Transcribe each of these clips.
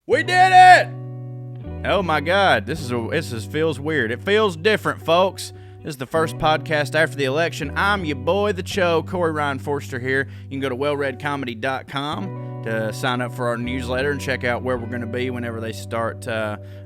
We did it! Oh my God, this feels weird. It feels different, folks. This is the first podcast after the election. I'm your boy, the Cho, Corey Ryan Forster here. You can go to WellREDcomedy.com to sign up for our newsletter and check out where we're going to be whenever they start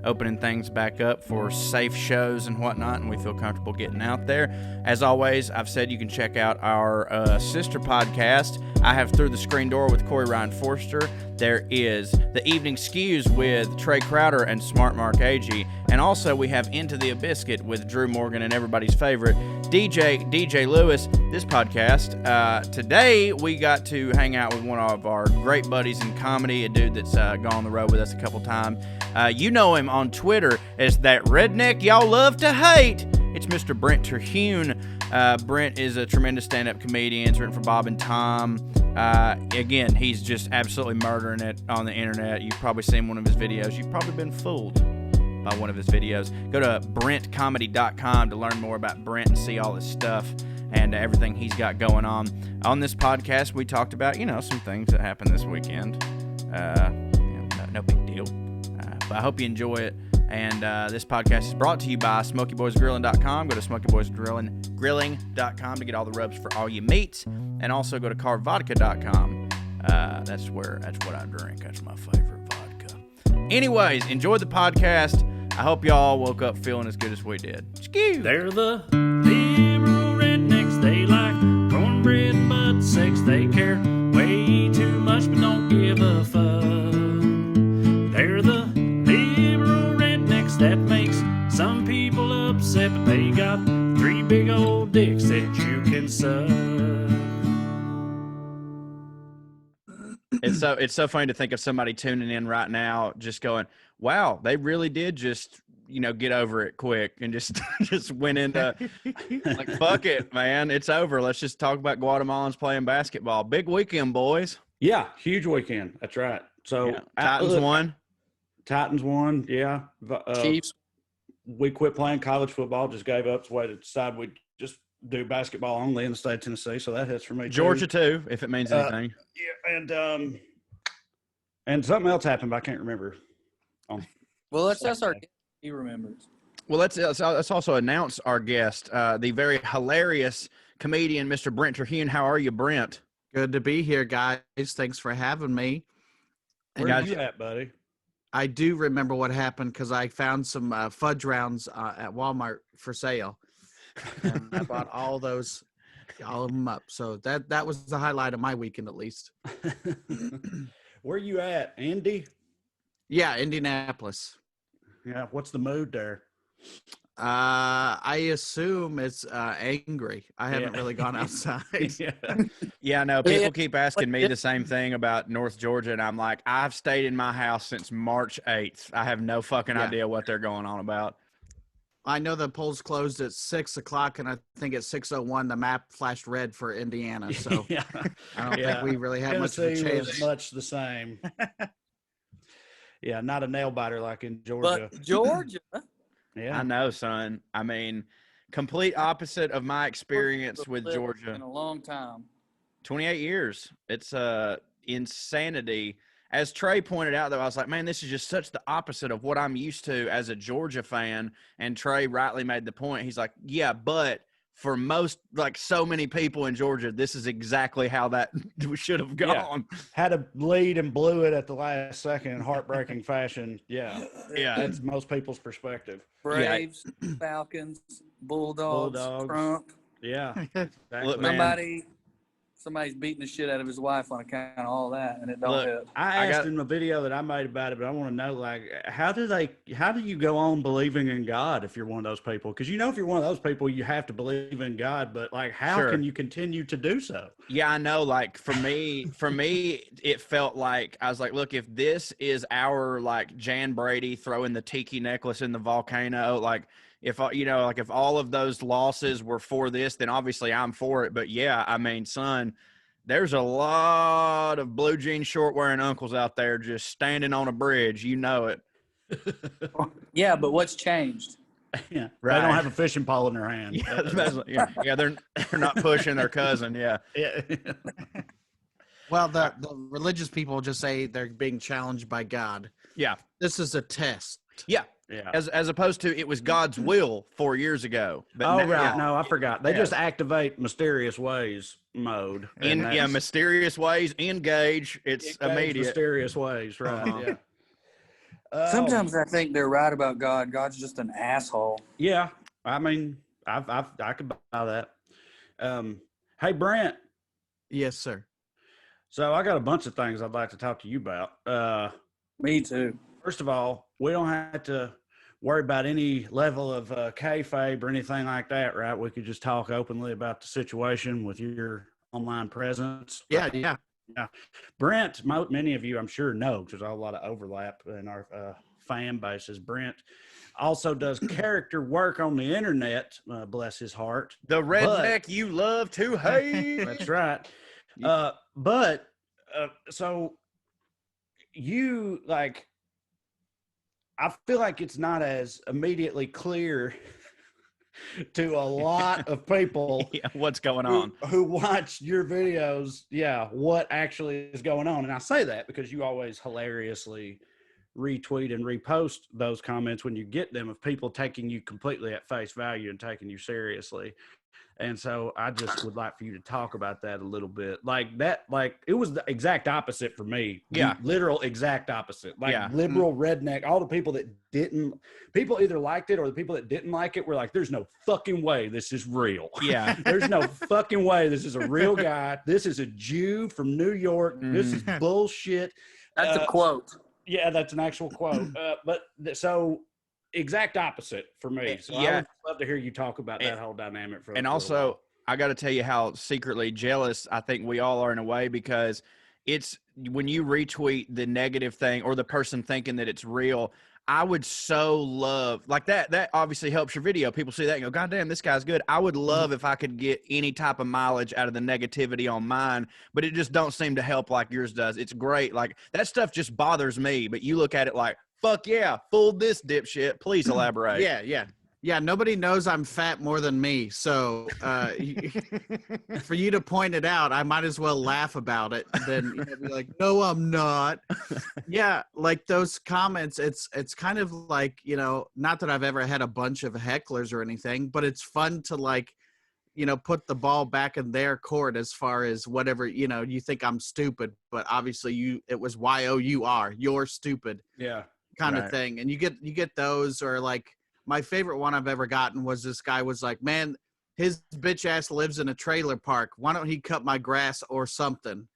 opening things back up for safe shows and whatnot, and we feel comfortable getting out there. As always, I've said you can check out our sister podcast, I Have Through the Screen Door with Corey Ryan Forster. There is The Evening Skews with Trae Crowder and Smart Mark Agee. And also we have Into the Biscuit with Drew Morgan and everybody's favorite DJ Lewis. This podcast, today we got to hang out with one of our great buddies in comedy, a dude that's gone on the road with us a couple times. You know him on Twitter as that redneck y'all love to hate. It's Mr. Brent Terhune. Brent is a tremendous stand-up comedian. He's written for Bob and Tom. Again, he's just absolutely murdering it on the internet. You've probably seen one of his videos. You've probably been fooled by one of his videos. Go to BrentComedy.com to learn more about Brent and see all his stuff and everything he's got going on. On this podcast, we talked about, some things that happened this weekend. No big deal. But I hope you enjoy it. And this podcast is brought to you by SmokeyBoysGrilling.com. Go to SmokeyBoysGrilling.com to get all the rubs for all your meats. And also go to CarVodka.com. That's what I drink. That's my favorite vodka. Anyways, enjoy the podcast. I hope y'all woke up feeling as good as we did. Skew. They're the liberal rednecks. They like cornbread and butt sex. They care way too much but don't give a fuck. They're the liberal rednecks that makes some people upset, but they got 3 big old dicks that you can suck. It's so funny to think of somebody tuning in right now just going, wow, they really did just, get over it quick and just went into like, fuck it, man. It's over. Let's just talk about Guatemalans playing basketball. Big weekend, boys. Yeah, huge weekend. That's right. So Titans won. Titans won, yeah. Chiefs. We quit playing college football, just gave up the way to decide we'd just do basketball only in the state of Tennessee. So that hits for me. Georgia too, if it means anything. Yeah, and something else happened, but I can't remember. Well, that's our guest. He remembers. Well, let's also announce our guest, the very hilarious comedian, Mr. Brent Terhune. How are you, Brent? Good to be here, guys. Thanks for having me. Where are you at, buddy? I do remember what happened because I found some fudge rounds at Walmart for sale. And I bought all of them up. So that was the highlight of my weekend, at least. Where you at, Andy? Yeah, Indianapolis. Yeah, what's the mood there? I assume it's angry. I haven't really gone outside. Yeah, no, people keep asking me the same thing about North Georgia, and I'm like, I've stayed in my house since March 8th. I have no fucking idea what they're going on about. I know the polls closed at 6 o'clock, and I think at 6:01 the map flashed red for Indiana. So I don't think we really have much of a chance. Was much the same. Yeah, not a nail biter like in Georgia. But Georgia. Yeah, I know, son. I mean, complete opposite of my experience with Georgia. In a long time. 28 years. It's insanity. As Trae pointed out, though, I was like, man, this is just such the opposite of what I'm used to as a Georgia fan. And Trae rightly made the point. He's like, yeah, but for most, like so many people in Georgia, this is exactly how that should have gone. Yeah. Had a lead and blew it at the last second in heartbreaking fashion. Yeah. That's most people's perspective. Braves, Falcons, Bulldogs, Trump. Yeah. Exactly. Look, man, Somebody's beating the shit out of his wife on account of all that, and it don't hit. I asked him a video that I made about it, but I want to know, like, how do you go on believing in God if you're one of those people? Because if you're one of those people, you have to believe in God, but like, how can you continue to do so? Yeah, I know. Like for me, it felt like I was like, look, if this is our like Jan Brady throwing the tiki necklace in the volcano, like. If if all of those losses were for this, then obviously I'm for it. But yeah, I mean, son, there's a lot of blue jean short wearing uncles out there just standing on a bridge. You know it. Yeah, but what's changed? Yeah, right. They don't have a fishing pole in their hand. Yeah, they're not pushing their cousin. Yeah. Well, the religious people just say they're being challenged by God. Yeah. This is a test. Yeah. Yeah. As opposed to it was God's will 4 years ago. But Oh, now, right. No, I forgot. They Yeah. just activate mysterious ways mode. and that's- mysterious ways, engage. It's engage immediate. mysterious ways, right? Uh-huh. Yeah. Sometimes I think they're right about God. God's just an asshole. Yeah. I mean, I could buy that. Hey, Brent. Yes, sir. So I got a bunch of things I'd like to talk to you about. Me too. First of all, we don't have to worry about any level of kayfabe or anything like that, right? We could just talk openly about the situation with your online presence. Yeah. Yeah. Brent, many of you, I'm sure, know, because there's a lot of overlap in our fan bases. Brent also does character work on the internet, bless his heart. The redneck you love to hate. That's right. So you, like, I feel like it's not as immediately clear to a lot of people Yeah, what's going on? who watch your videos, what actually is going on. And I say that because you always hilariously retweet and repost those comments when you get them of people taking you completely at face value and taking you seriously. And so I just would like for you to talk about that a little bit. Like it was the exact opposite for me. Yeah. Literal exact opposite. Like Yeah. liberal redneck, all the people that people either liked it or the people that didn't like it were like, there's no fucking way this is real. Yeah. There's no fucking way this is a real guy. This is a Jew from New York. This is bullshit. That's a quote. Yeah, that's an actual quote. So exact opposite for me. So I would love to hear you talk about that whole dynamic. And also, I got to tell you how secretly jealous I think we all are in a way, because it's when you retweet the negative thing or the person thinking that it's real. I would so love like that. That obviously helps your video. People see that and go, God damn, this guy's good. I would love if I could get any type of mileage out of the negativity on mine, but it just don't seem to help like yours does. It's great. Like that stuff just bothers me, but you look at it like, fuck yeah, fooled this dipshit. Please elaborate. Yeah. Nobody knows I'm fat more than me. So for you to point it out, I might as well laugh about it than be like, no, I'm not. Yeah. Like those comments, it's kind of like, not that I've ever had a bunch of hecklers or anything, but it's fun to like, put the ball back in their court as far as whatever, you think I'm stupid, but obviously it was YOUR, you're stupid. Yeah. Kind of thing. And you get those, or like my favorite one I've ever gotten was this guy was like, man, his bitch ass lives in a trailer park. Why don't he cut my grass or something?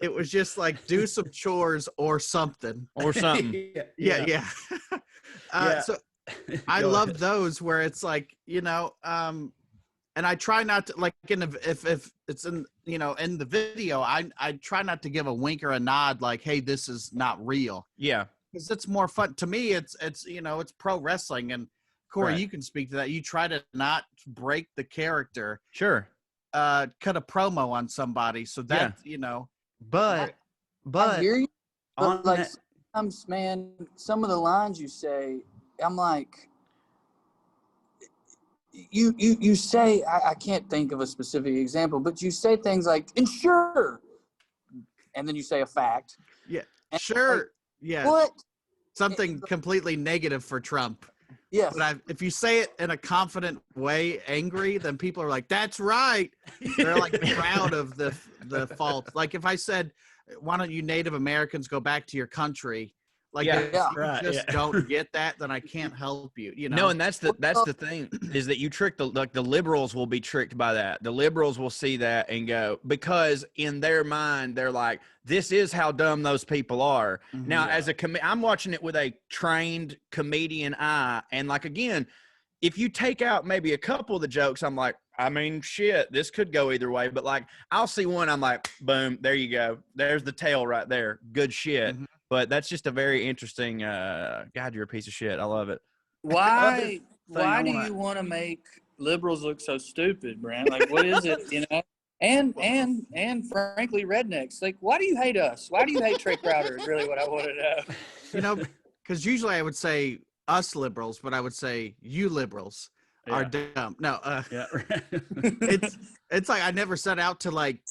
It was just like, do some chores or something. Or something. Yeah. So I love those where it's like, and I try not to, like, if it's in, in the video, I try not to give a wink or a nod like, hey, this is not real. Yeah. Because it's more fun. To me, it's it's pro wrestling. And Corey, you can speak to that. You try to not break the character. Sure. Cut a promo on somebody. So that, But I hear you. But like sometimes, man, some of the lines you say, I'm like, you say, I can't think of a specific example, but you say things like, and sure, and then you say a fact. Yeah, and sure. like, Yeah. What? Something completely negative for Trump. Yes. But if you say it in a confident way, angry, then people are like, that's right. They're like proud of the fault. Like if I said, why don't you Native Americans go back to your country? Like, don't get that, then I can't help you. No, and that's the thing is that you trick the liberals will be tricked by that. The liberals will see that and go, because in their mind they're like, this is how dumb those people are. Mm-hmm. Now, as I'm watching it with a trained comedian eye, and like again, if you take out maybe a couple of the jokes, I'm like, I mean, shit, this could go either way. But like, I'll see one, I'm like, boom, there you go. There's the tail right there. Good shit. Mm-hmm. But that's just a very interesting. God, you're a piece of shit. I love it. Why do you want to make liberals look so stupid, Brent? Like, what is it? And frankly, rednecks. Like, why do you hate us? Why do you hate Trae Crowder? Is really what I want to know. Because usually I would say us liberals, but I would say you liberals are dumb. No, it's like I never set out to like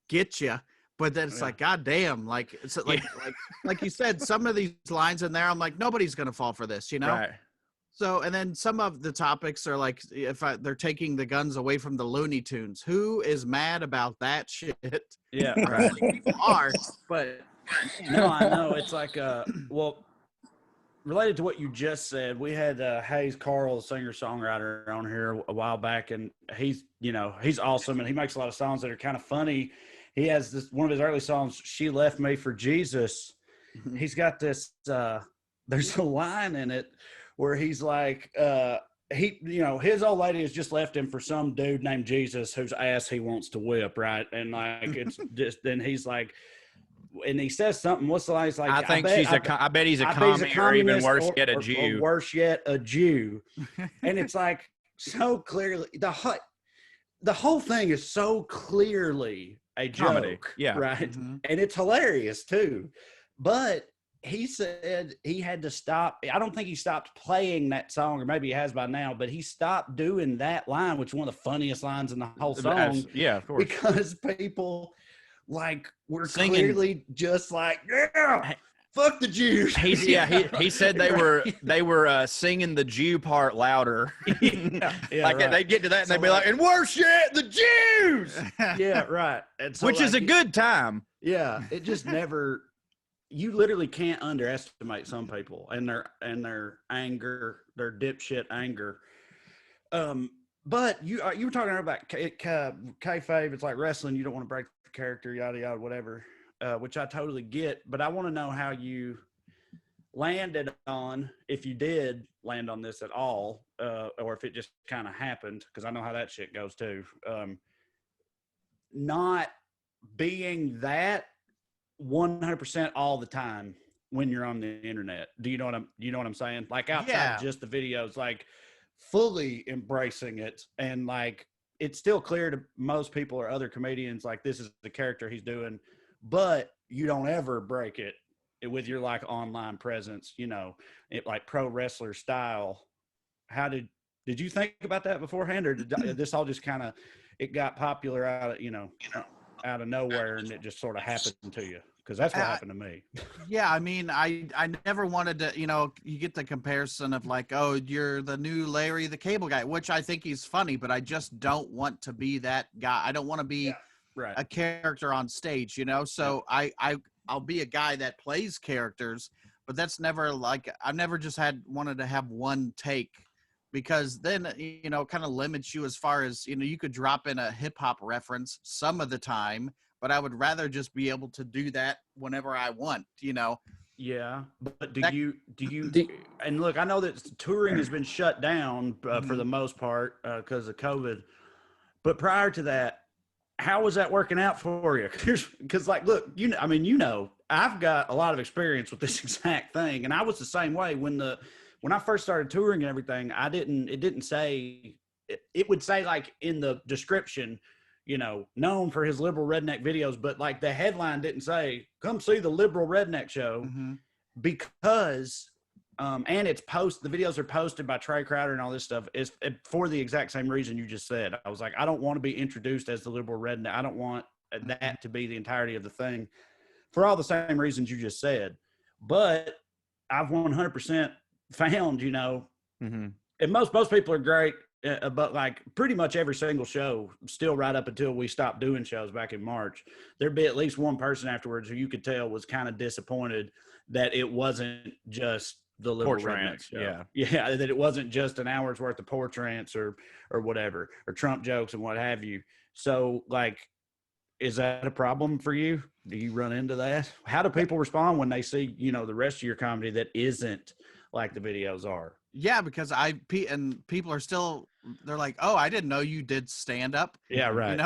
get you. But then it's like, God damn, like it's like you said, some of these lines in there, I'm like, nobody's gonna fall for this, Right. So, and then some of the topics are like, they're taking the guns away from the Looney Tunes. Who is mad about that shit? Yeah, right. People are, but no, I know. It's like, well, related to what you just said, we had Hayes Carl, singer-songwriter, on here a while back, and he's awesome, and he makes a lot of songs that are kind of funny. He has one of his early songs, "She Left Me for Jesus." Mm-hmm. He's got this, there's a line in it where he's like, his old lady has just left him for some dude named Jesus whose ass he wants to whip, right? And like, it's just, then he's like, and he says something, what's the line? He's like, I bet he's a commie, or even worse yet, a Jew. Or worse yet, a Jew. And it's like, so clearly, the whole thing is so clearly a Comedy. joke, Yeah. right? Mm-hmm. And it's hilarious too. But he said he had to stop. I don't think he stopped playing that song, or maybe he has by now, but he stopped doing that line, which is one of the funniest lines in the whole song. Yeah, of course. Because people like were Singing. Clearly just like, yeah, fuck the Jews. He said they were singing the Jew part louder. Yeah, like right. they'd get to that and they'd be like, and worse yet, the Jews. Yeah, right. And so, which is a good time. Yeah, it just never. You literally can't underestimate some people and their anger, their dipshit anger. But you were talking about kayfabe. It's like wrestling. You don't want to break the character, yada yada, whatever. Which I totally get. But I want to know how you landed on, if you did land on this at all, or if it just kind of happened, because I know how that shit goes too. Not being that 100% all the time when you're on the internet. Do you know what I'm saying? Like outside just the videos, like fully embracing it, and like it's still clear to most people or other comedians, like this is the character he's doing, but you don't ever break it with your like online presence, it like pro wrestler style. How did you think about that beforehand, or did this all just kind of, it got popular out of nowhere and it just sort of happened to you? Because that's what happened to me. Yeah, I mean, I never wanted to, you get the comparison of like, oh, you're the new Larry the Cable Guy, which I think he's funny, but I just don't want to be that guy. I don't want to be a character on stage, So I'll be a guy that plays characters, but that's never like, I've never just wanted to have one take, because then, kind of limits you as far as, you could drop in a hip hop reference some of the time, but I would rather just be able to do that whenever I want, Yeah, but do you and look, I know that touring has been shut down for the most part because of COVID, but prior to that, how was that working out for you? Because like, look, I've got a lot of experience with this exact thing, and I was the same way when I first started touring and everything. It didn't say, it would say like in the description, known for his liberal redneck videos, but like the headline didn't say, come see the liberal redneck show, because, and it's the videos are posted by Trae Crowder and all this stuff is for the exact same reason you just said. I was like, I don't want to be introduced as the liberal redneck. I don't want that to be the entirety of the thing for all the same reasons you just said. But I've 100% found, and most people are great. But like pretty much every single show, still right up until we stopped doing shows back in March, there'd be at least one person afterwards who you could tell was kind of disappointed that it wasn't just the liberal redneck show. Yeah, that it wasn't just an hour's worth of porch rants or whatever, or Trump jokes and what have you. So like, is that a problem for you? Do you run into that? How do people respond when they see, the rest of your comedy that isn't like the videos are? Yeah, because people are still, they're like, oh, I didn't know you did stand up. Yeah, right.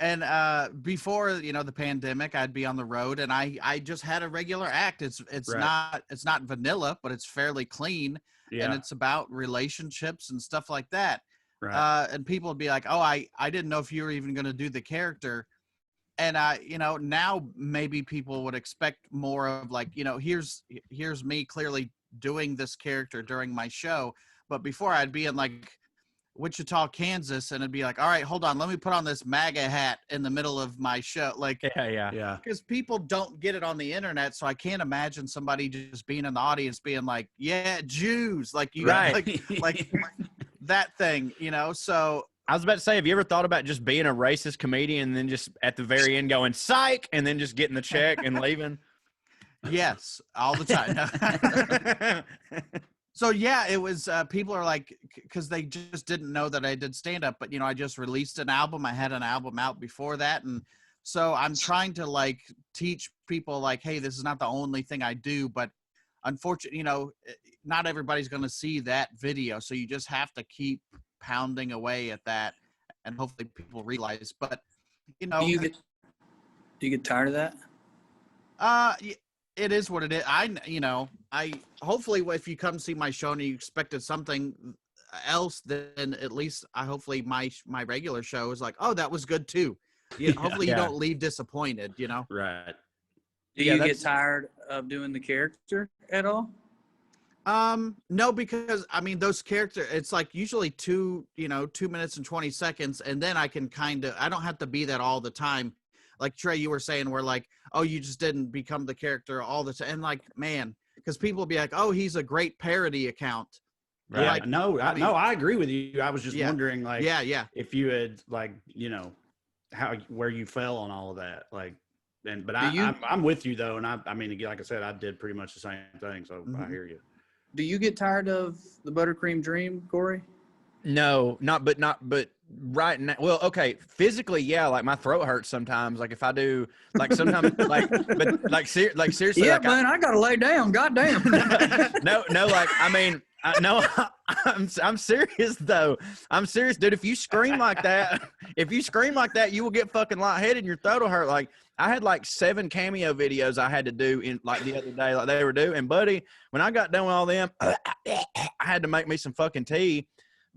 And before, the pandemic, I'd be on the road and I just had a regular act. It's not vanilla, but it's fairly clean. Yeah. And it's about relationships and stuff like that. Right. And people would be like, oh, I didn't know if you were even going to do the character. And now maybe people would expect more of like, here's me clearly doing this character during my show. But before, I'd be in like Wichita, Kansas, and it'd be like, all right, hold on, let me put on this MAGA hat in the middle of my show. Like, Yeah. Because people don't get it on the internet, so I can't imagine somebody just being in the audience being like, yeah, Jews, like you like that thing, you know? So I was about to say, have you ever thought about just being a racist comedian and then just at the very end going psych and then just getting the check and leaving? yes, all the time. So yeah, it was, people are like, because they just didn't know that I did stand up, but you know, I just released an album. I had an album out before that. And so I'm trying to like teach people like, hey, this is not the only thing I do, but unfortunately, you know, not everybody's going to see that video. So you just have to keep pounding away at that, and hopefully people realize. But you know, Do you get tired of that? it is what it is. I hopefully if you come see my show and you expected something else, then at least hopefully my regular show is like, oh, that was good too. Yeah, hopefully you don't leave disappointed, you know? Right. Do you get tired of doing the character at all? No, because I mean those characters, it's like usually 2 minutes and 20 seconds, and then I can I don't have to be that all the time. Like Trae, you were saying, where like, oh, you just didn't become the character all the time. And like, man, because people will be like, oh, he's a great parody account. Right. Yeah, like, I agree with you. I was just wondering, like, if you had, like, you know, where you fell on all of that, like, but I'm with you though, and I mean, like I said, I did pretty much the same thing, so I hear you. Do you get tired of the Buttercream Dream, Corey? No, but right now. Well, okay, physically, yeah. Like my throat hurts sometimes. Like if I do, like sometimes, seriously. Yeah, like, man, I gotta lay down. Goddamn. no. Like I mean, no. I'm serious though. I'm serious, dude. If you scream like that, you will get fucking lightheaded and your throat will hurt. Like I had like 7 cameo videos I had to do in like the other day, like they were due. And buddy, when I got done with all them, I had to make me some fucking tea.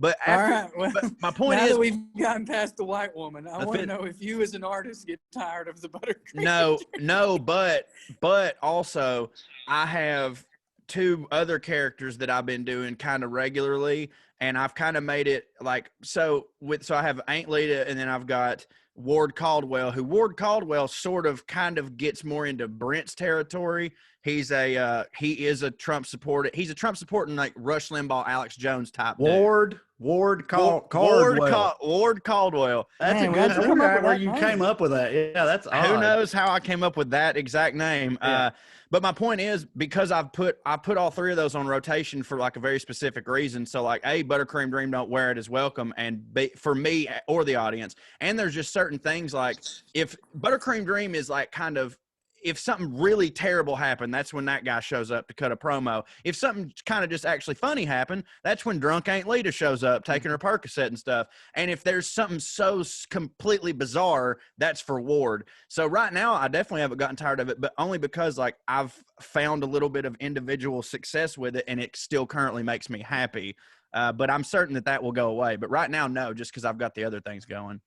But but my point is, that we've gotten past the white woman, I want to know if you as an artist get tired of the Buttercream. No, but also I have 2 other characters that I've been doing kind of regularly, and I've kind of made it like so I have Aunt Lita, and then I've got Ward Caldwell, who Ward Caldwell sort of kind of gets more into Brent's territory. He is a Trump supporter. He's a Trump supporting like Rush Limbaugh, Alex Jones type dude. Ward Caldwell. Ward Caldwell. That's a good where you came up with that. Yeah, that's odd. Who knows how I came up with that exact name. Yeah. But my point is, because I put all 3 of those on rotation for like a very specific reason. So like, A, Buttercream Dream Don't Wear It is welcome, and B, for me or the audience. And there's just certain things like if Buttercream Dream is like kind of, if something really terrible happened, that's when that guy shows up to cut a promo. If something kind of just actually funny happened, that's when drunk Aunt Lita shows up taking her Percocet and stuff. And if there's something so completely bizarre, that's for Ward. So right now, I definitely haven't gotten tired of it, but only because like I've found a little bit of individual success with it, and it still currently makes me happy. But I'm certain that will go away. But right now, no, just because I've got the other things going.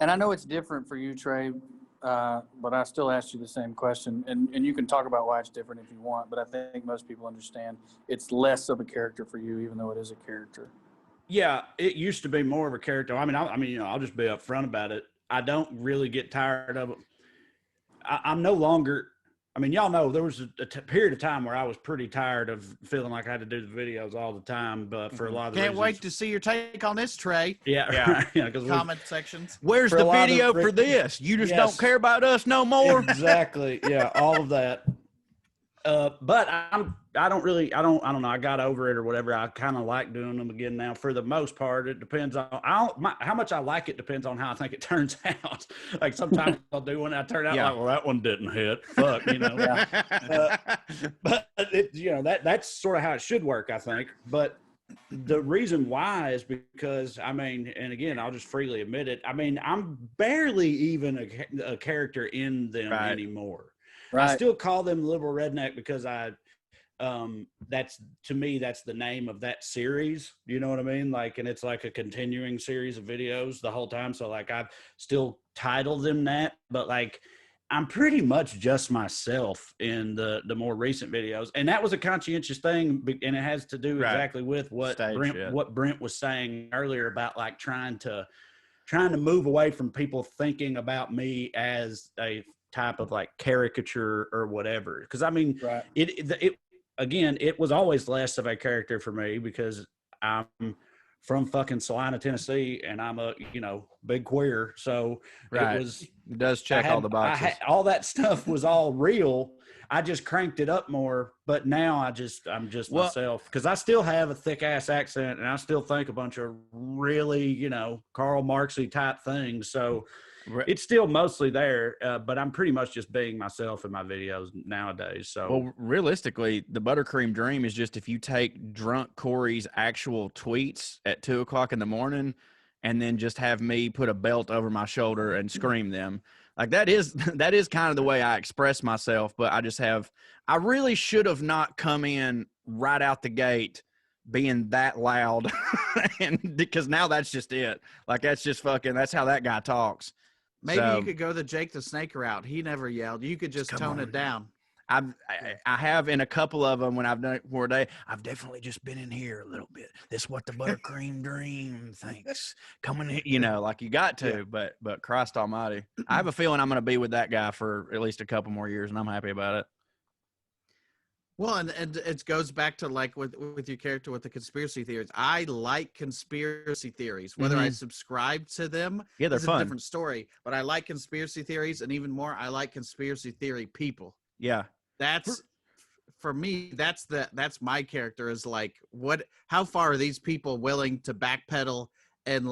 And I know it's different for you, Trae. But I still asked you the same question, and you can talk about why it's different if you want, but I think most people understand it's less of a character for you, even though it is a character. Yeah, it used to be more of a character. I mean, you know, I'll just be upfront about it. I don't really get tired of it. I'm no longer. I mean, y'all know there was a period of time where I was pretty tired of feeling like I had to do the videos all the time, but for a lot of the reasons. Can't wait to see your take on this, Trae. Yeah. Comment sections. Where's the video for this? You just don't care about us no more? Exactly. Yeah, all of that. But I don't know. I got over it or whatever. I kind of like doing them again now. For the most part, it depends on how much I like it. Depends on how I think it turns out. Like sometimes I'll do one, I turn out like, well, that one didn't hit. Fuck, you know. But that's sort of how it should work, I think. But the reason why is because I mean, and again, I'll just freely admit it. I mean, I'm barely even a character in them anymore. Right. I still call them Liberal Redneck because that's to me, that's the name of that series. You know what I mean? Like, and it's like a continuing series of videos the whole time. So like I've still titled them that, but like I'm pretty much just myself in the more recent videos, and that was a conscientious thing, and it has to do exactly with what Brent was saying earlier about like trying to move away from people thinking about me as a type of like caricature or whatever. Because I mean, it was always less of a character for me because I'm from fucking Salina, Tennessee, and I'm a big queer, so it does check all the boxes. All that stuff was all real. I just cranked it up more, but now I'm just myself, because I still have a thick ass accent and I still think a bunch of really Karl Marxy type things. So it's still mostly there, but I'm pretty much just being myself in my videos nowadays. So, well, realistically, the buttercream dream is just if you take drunk Corey's actual tweets at 2:00 in the morning, and then just have me put a belt over my shoulder and scream them. Like that is kind of the way I express myself. But I really should have not come in right out the gate being that loud, and because now that's just it. Like that's how that guy talks. Maybe you could go the Jake the Snake route. He never yelled. You could just tone it down. I have in a couple of them when I've done it for a day. I've definitely just been in here a little bit. This is what the buttercream dream thinks. Coming in, like you got to, but Christ Almighty, I have a feeling I'm going to be with that guy for at least a couple more years, and I'm happy about it. Well, and it goes back to like with your character with the conspiracy theories. I like conspiracy theories. Whether I subscribe to them they're fun. A different story. But I like conspiracy theories, and even more, I like conspiracy theory people. Yeah, that's for me. That's my character is like how far are these people willing to backpedal and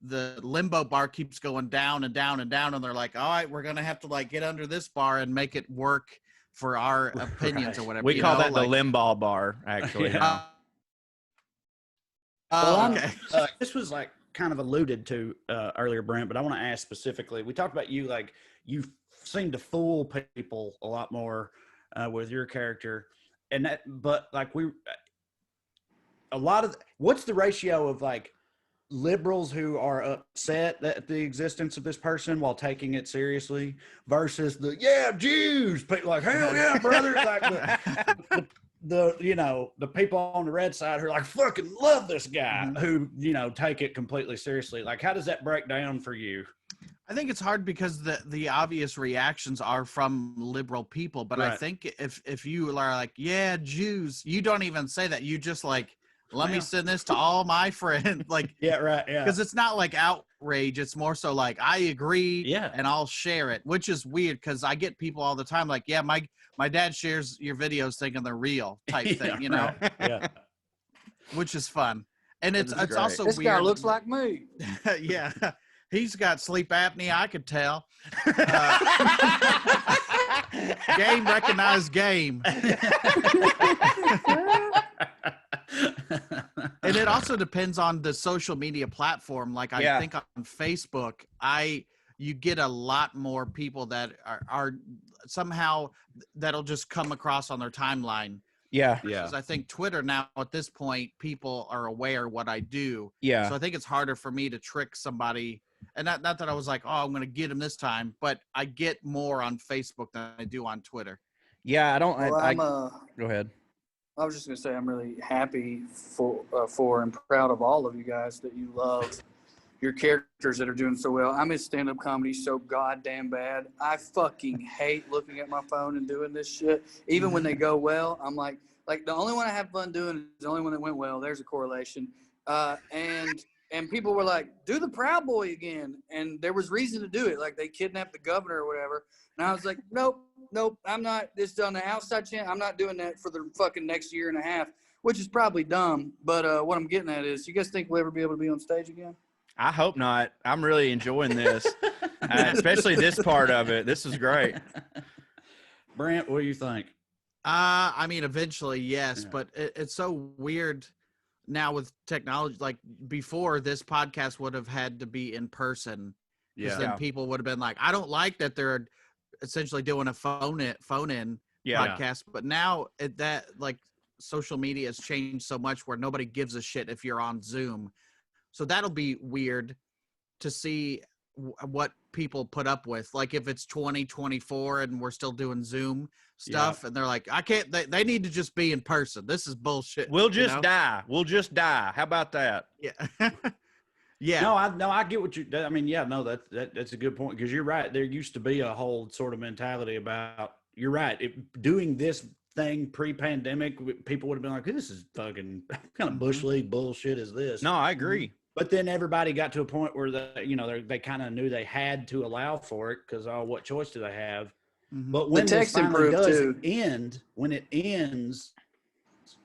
the limbo bar keeps going down and down and down, and they're like, all right, we're gonna have to like get under this bar and make it work for our opinions or whatever. We call that the limbo bar, actually. Okay. This was like kind of alluded to earlier, Brent, but I want to ask specifically. We talked about you, like you seem to fool people a lot more with your character, but like what's the ratio of like liberals who are upset at the existence of this person while taking it seriously versus the Jews people like hell yeah brother, like the people on the red side who are like fucking love this guy, who take it completely seriously. Like how does that break down for you? I think it's hard because the obvious reactions are from liberal people, but I think if you are like Jews, you don't even say that. You just like, let me send this to all my friends. Like, because it's not like outrage. It's more so like, I agree and I'll share it, which is weird because I get people all the time like, my dad shares your videos thinking they're real type thing, Yeah. Which is fun. And it's also this weird. guy looks like me. Yeah. He's got sleep apnea, I could tell. Game recognized game. And it also depends on the social media platform. Like I think on Facebook, you get a lot more people that are somehow that'll just come across on their timeline. Yeah. Because I think Twitter now at this point, people are aware what I do. Yeah. So I think it's harder for me to trick somebody. And not that I was like, oh, I'm going to get him this time, but I get more on Facebook than I do on Twitter. Yeah, I don't. Well, go ahead. I was just going to say I'm really happy for and proud of all of you guys that you love your characters that are doing so well. I miss stand-up comedy so goddamn bad. I fucking hate looking at my phone and doing this shit. Even when they go well, I'm like the only one I have fun doing is the only one that went well. There's a correlation. And people were like, do the Proud Boy again. And there was reason to do it. Like they kidnapped the governor or whatever. And I was like, nope, I'm not. This on the outside chance. I'm not doing that for the fucking next year and a half, which is probably dumb. But what I'm getting at is, you guys think we'll ever be able to be on stage again? I hope not. I'm really enjoying this, especially this part of it. This is great. Brent, what do you think? I mean, eventually, yes, but it's so weird now with technology. Like before, this podcast would have had to be in person. Because then people would have been like, I don't like that they're essentially doing a phone in podcast. But now that like social media has changed so much where nobody gives a shit if you're on Zoom. So that'll be weird to see what people put up with. Like if it's 2024 and we're still doing Zoom stuff, and they're like, I can't. They need to just be in person. This is bullshit. We'll just die. We'll just die. How about that? Yeah. Yeah. No, I get what you. I mean, yeah, no, that's a good point, because you're right. There used to be a whole sort of mentality about. You're right. Doing this thing pre-pandemic, people would have been like, "This is fucking kind of bush league bullshit. Is this?" No, I agree. But then everybody got to a point where they kind of knew they had to allow for it, because what choice do they have? But when this finally does end, when it ends,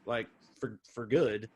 like for good,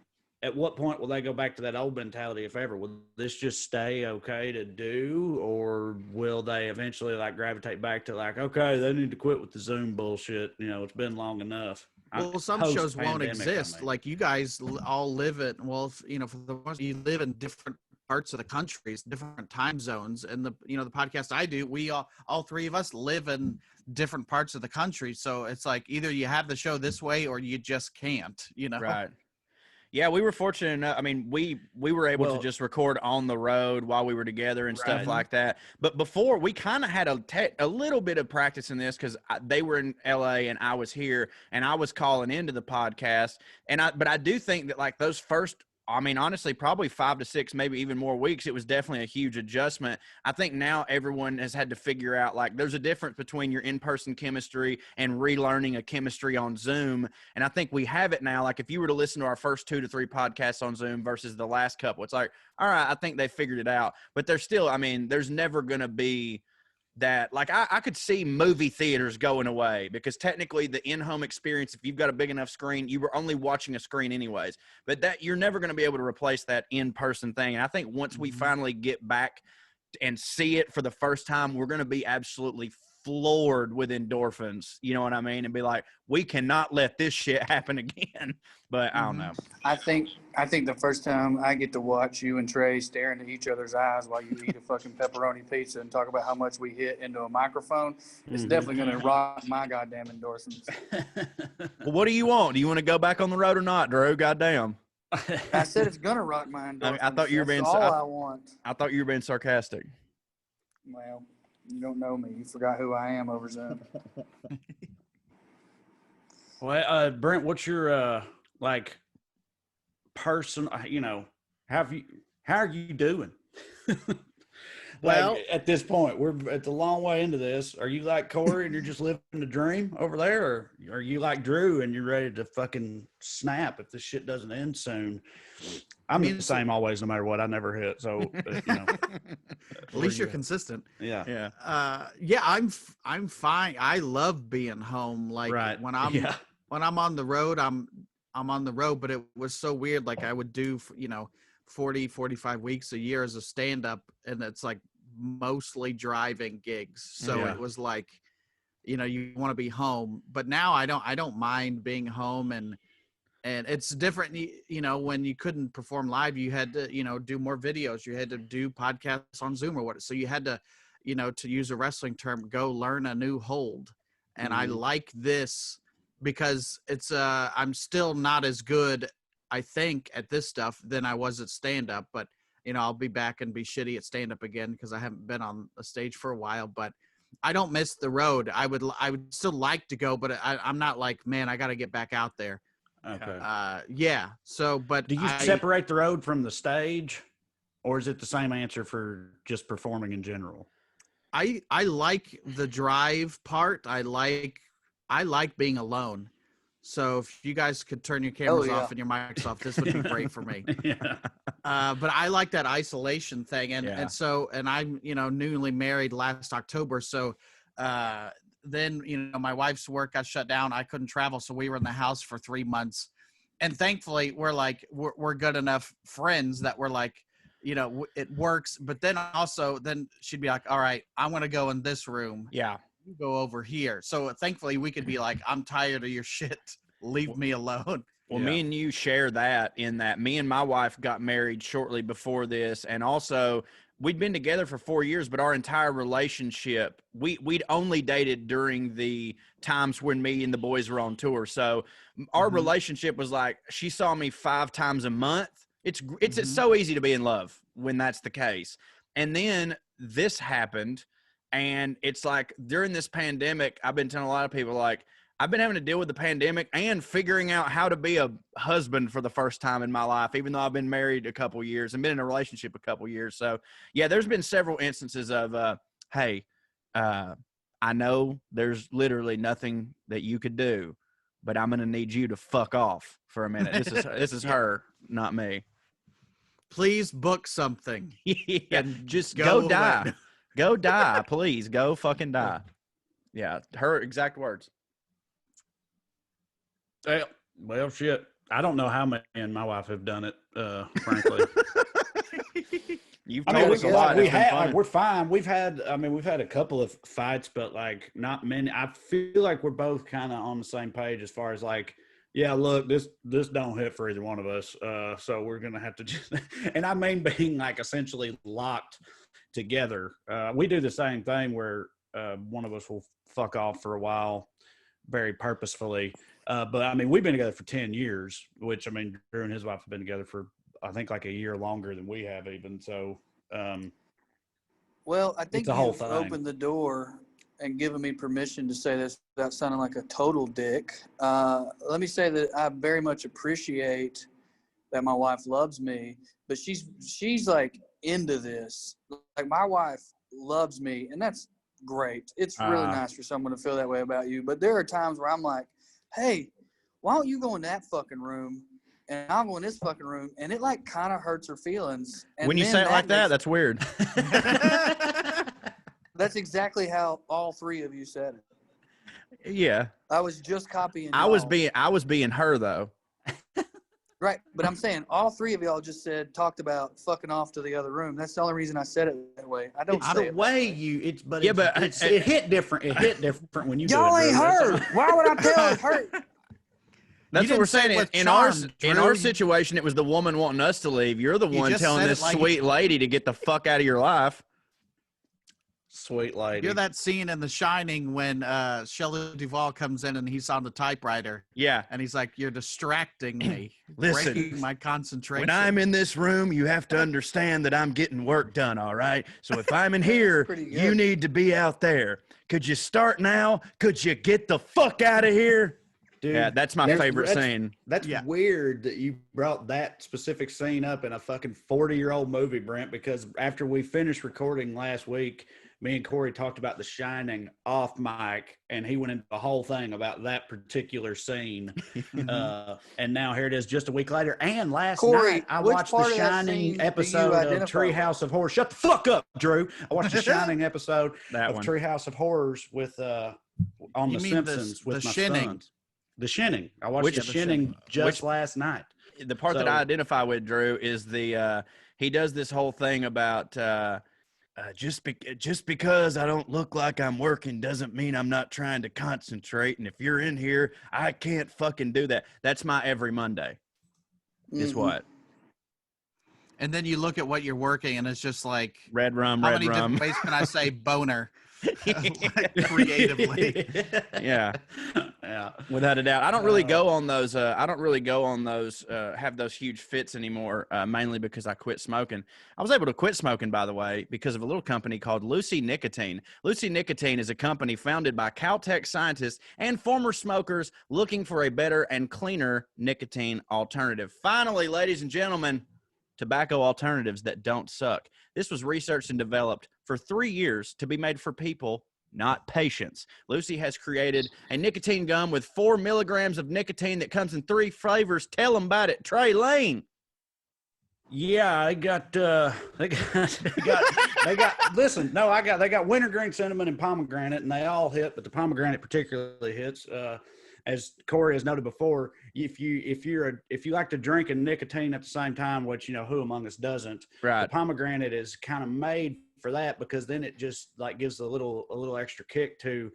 at what point will they go back to that old mentality, if ever? Will this just stay okay to do, or will they eventually like gravitate back to like, okay, they need to quit with the Zoom bullshit? It's been long enough. Well, some shows won't exist. Like you guys all live in, for the most, you live in different parts of the countries, different time zones. And the podcast I do, we all three of us live in different parts of the country. So it's like either you have the show this way or you just can't, Right. Yeah, we were fortunate enough. I mean, we were able to just record on the road while we were together and stuff like that. But before, we kind of had a little bit of practice in this, because they were in LA and I was here, and I was calling into the podcast. But I do think that like those first, I mean, honestly, probably 5 to 6, maybe even more weeks, it was definitely a huge adjustment. I think now everyone has had to figure out, like, there's a difference between your in-person chemistry and relearning a chemistry on Zoom. And I think we have it now. Like, if you were to listen to our first 2 to 3 podcasts on Zoom versus the last couple, it's like, all right, I think they figured it out. But there's still, I mean, there's never going to be that, like, I could see movie theaters going away, because technically the in-home experience, if you've got a big enough screen, you were only watching a screen anyways, but that you're never going to be able to replace that in-person thing. And I think once we finally get back and see it for the first time, we're going to be absolutely floored with endorphins, you know what I mean? And be like, we cannot let this shit happen again. But I don't know. I think the first time I get to watch you and Trae stare into each other's eyes while you eat a fucking pepperoni pizza and talk about how much we hit into a microphone, it's definitely going to rock my goddamn endorphins. Well, what do you want? Do you want to go back on the road or not, Drew? Goddamn. I said it's going to rock my endorphins. I thought you were being. That's all I want. I thought you were being sarcastic. Well, you don't know me. You forgot who I am over Zoom. Well, Brent, what's your person? How are you doing? Well, at this point, we're at the long way into this. Are you like Corey and you're just living the dream over there, or are you like Drew and you're ready to fucking snap if this shit doesn't end soon? I'm the same always, no matter what. I never hit. So, at least you're consistent. Yeah. Yeah. I'm fine. I love being home. Like when I'm on the road, I'm on the road, but it was so weird. Like I would do, 40, 45 weeks a year as a stand-up, and it's like mostly driving gigs. So it was like, you want to be home, but now I don't mind being home, and it's different. When you couldn't perform live, you had to, do more videos, you had to do podcasts on Zoom or what. So you had to, to use a wrestling term, go learn a new hold. And I like this because it's, I'm still not as good, I think, at this stuff than I was at stand-up, but I'll be back and be shitty at stand-up again because I haven't been on a stage for a while. But I don't miss the road. I would still like to go, but I'm not like, man, I got to get back out there. Okay. Yeah. So, but do you separate the road from the stage, or is it the same answer for just performing in general? I like the drive part. I like being alone. So if you guys could turn your cameras off and your mics off, this would be great for me. But I like that isolation thing. And I'm, newly married last October. So then, my wife's work got shut down. I couldn't travel. So we were in the house for 3 months. And thankfully we're good enough friends that we're like, it works. But then then she'd be like, all right, I'm going to go in this room. Yeah. You go over here. So thankfully we could be like, I'm tired of your shit. Leave me alone. Well, me and you share that in that me and my wife got married shortly before this. And also we'd been together for 4 years, but our entire relationship, we'd only dated during the times when me and the boys were on tour. So our relationship was like, she saw me 5 times a month. It's so easy to be in love when that's the case. And then this happened. And it's like during this pandemic, I've been telling a lot of people, like, I've been having to deal with the pandemic and figuring out how to be a husband for the first time in my life, even though I've been married a couple years and been in a relationship a couple years. So, yeah, there's been several instances of, hey, I know there's literally nothing that you could do, but I'm going to need you to fuck off for a minute. This is her, not me. Please book something. Yeah, just go die. Go die, please. Go fucking die. Yeah, her exact words. Well, shit. I don't know how me and my wife have done it, frankly. You've told us a lot. We're fine. We've had a couple of fights, but like not many. I feel like we're both kind of on the same page as far as like, yeah, look, this don't hit for either one of us. So we're gonna have to just, and I mean being like essentially locked together. We do the same thing where one of us will fuck off for a while very purposefully. But I mean, we've been together for 10 years, which I mean, Drew and his wife have been together for, I think, like a year longer than we have even. So, well, I think you've opened the door and given me permission to say this without sounding like a total dick. Let me say that I very much appreciate that my wife loves me, but she's like into this. Like, my wife loves me, and that's great. It's really nice for someone to feel that way about you. But there are times where I'm like, hey, why don't you go in that fucking room and I'll go in this fucking room, and it like kind of hurts her feelings. And when you say it like that, that's weird. That's exactly how all three of you said it. Yeah. I was just copying. I was being her though. Right, but I'm saying all three of y'all just talked about fucking off to the other room. That's the only reason I said it that way. I don't it's say the it way you. It hit different. It hit different when you. Y'all ain't heard. Why would I tell it hurt? That's what we're saying. In our situation, it was the woman wanting us to leave. You're the one telling this sweet lady to get the fuck out of your life. Sweet lady. You're that scene in The Shining when Shelley Duvall comes in and he's on the typewriter. Yeah. And he's like, you're distracting me. Listen, breaking my concentration. When I'm in this room, you have to understand that I'm getting work done, all right? So if I'm in here, you need to be out there. Could you start now? Could you get the fuck out of here? Dude, yeah, that's my favorite scene. That's weird that you brought that specific scene up in a fucking 40-year-old movie, Brent, because after we finished recording last week, me and Corey talked about The Shining off mic, and he went into the whole thing about that particular scene. And now here it is just a week later. And last night, I watched The Shining episode of Treehouse of Horrors. Shut the fuck up, Drew. I watched The Shining episode of Treehouse of Horrors with on The Simpsons with my sons. The Shinning. I watched The Shinning just last night. The part that I identify with, Drew, is he does this whole thing about just because I don't look like I'm working doesn't mean I'm not trying to concentrate. And if you're in here, I can't fucking do that. That's my every Monday. Is what? And then you look at what you're working, and it's just like red rum. How many different ways can I say boner? Creatively. Yeah, without a doubt. I don't really go on those have those huge fits anymore, mainly because I quit smoking. I was able to quit smoking, by the way, because of a little company called Lucy Nicotine. Lucy Nicotine is a company founded by Caltech scientists and former smokers looking for a better and cleaner nicotine alternative. Finally, ladies and gentlemen, tobacco alternatives that don't suck. This was researched and developed for 3 years to be made for people, not patients. Lucy has created a nicotine gum with 4 milligrams of nicotine that comes in 3 flavors. Tell them about it, Trae Lane. Yeah, they got wintergreen, cinnamon, and pomegranate, and they all hit, but the pomegranate particularly hits. As Corey has noted before, if you like to drink and nicotine at the same time, which who among us doesn't, right? The pomegranate is kind of made for that, because then it just like gives a little extra kick to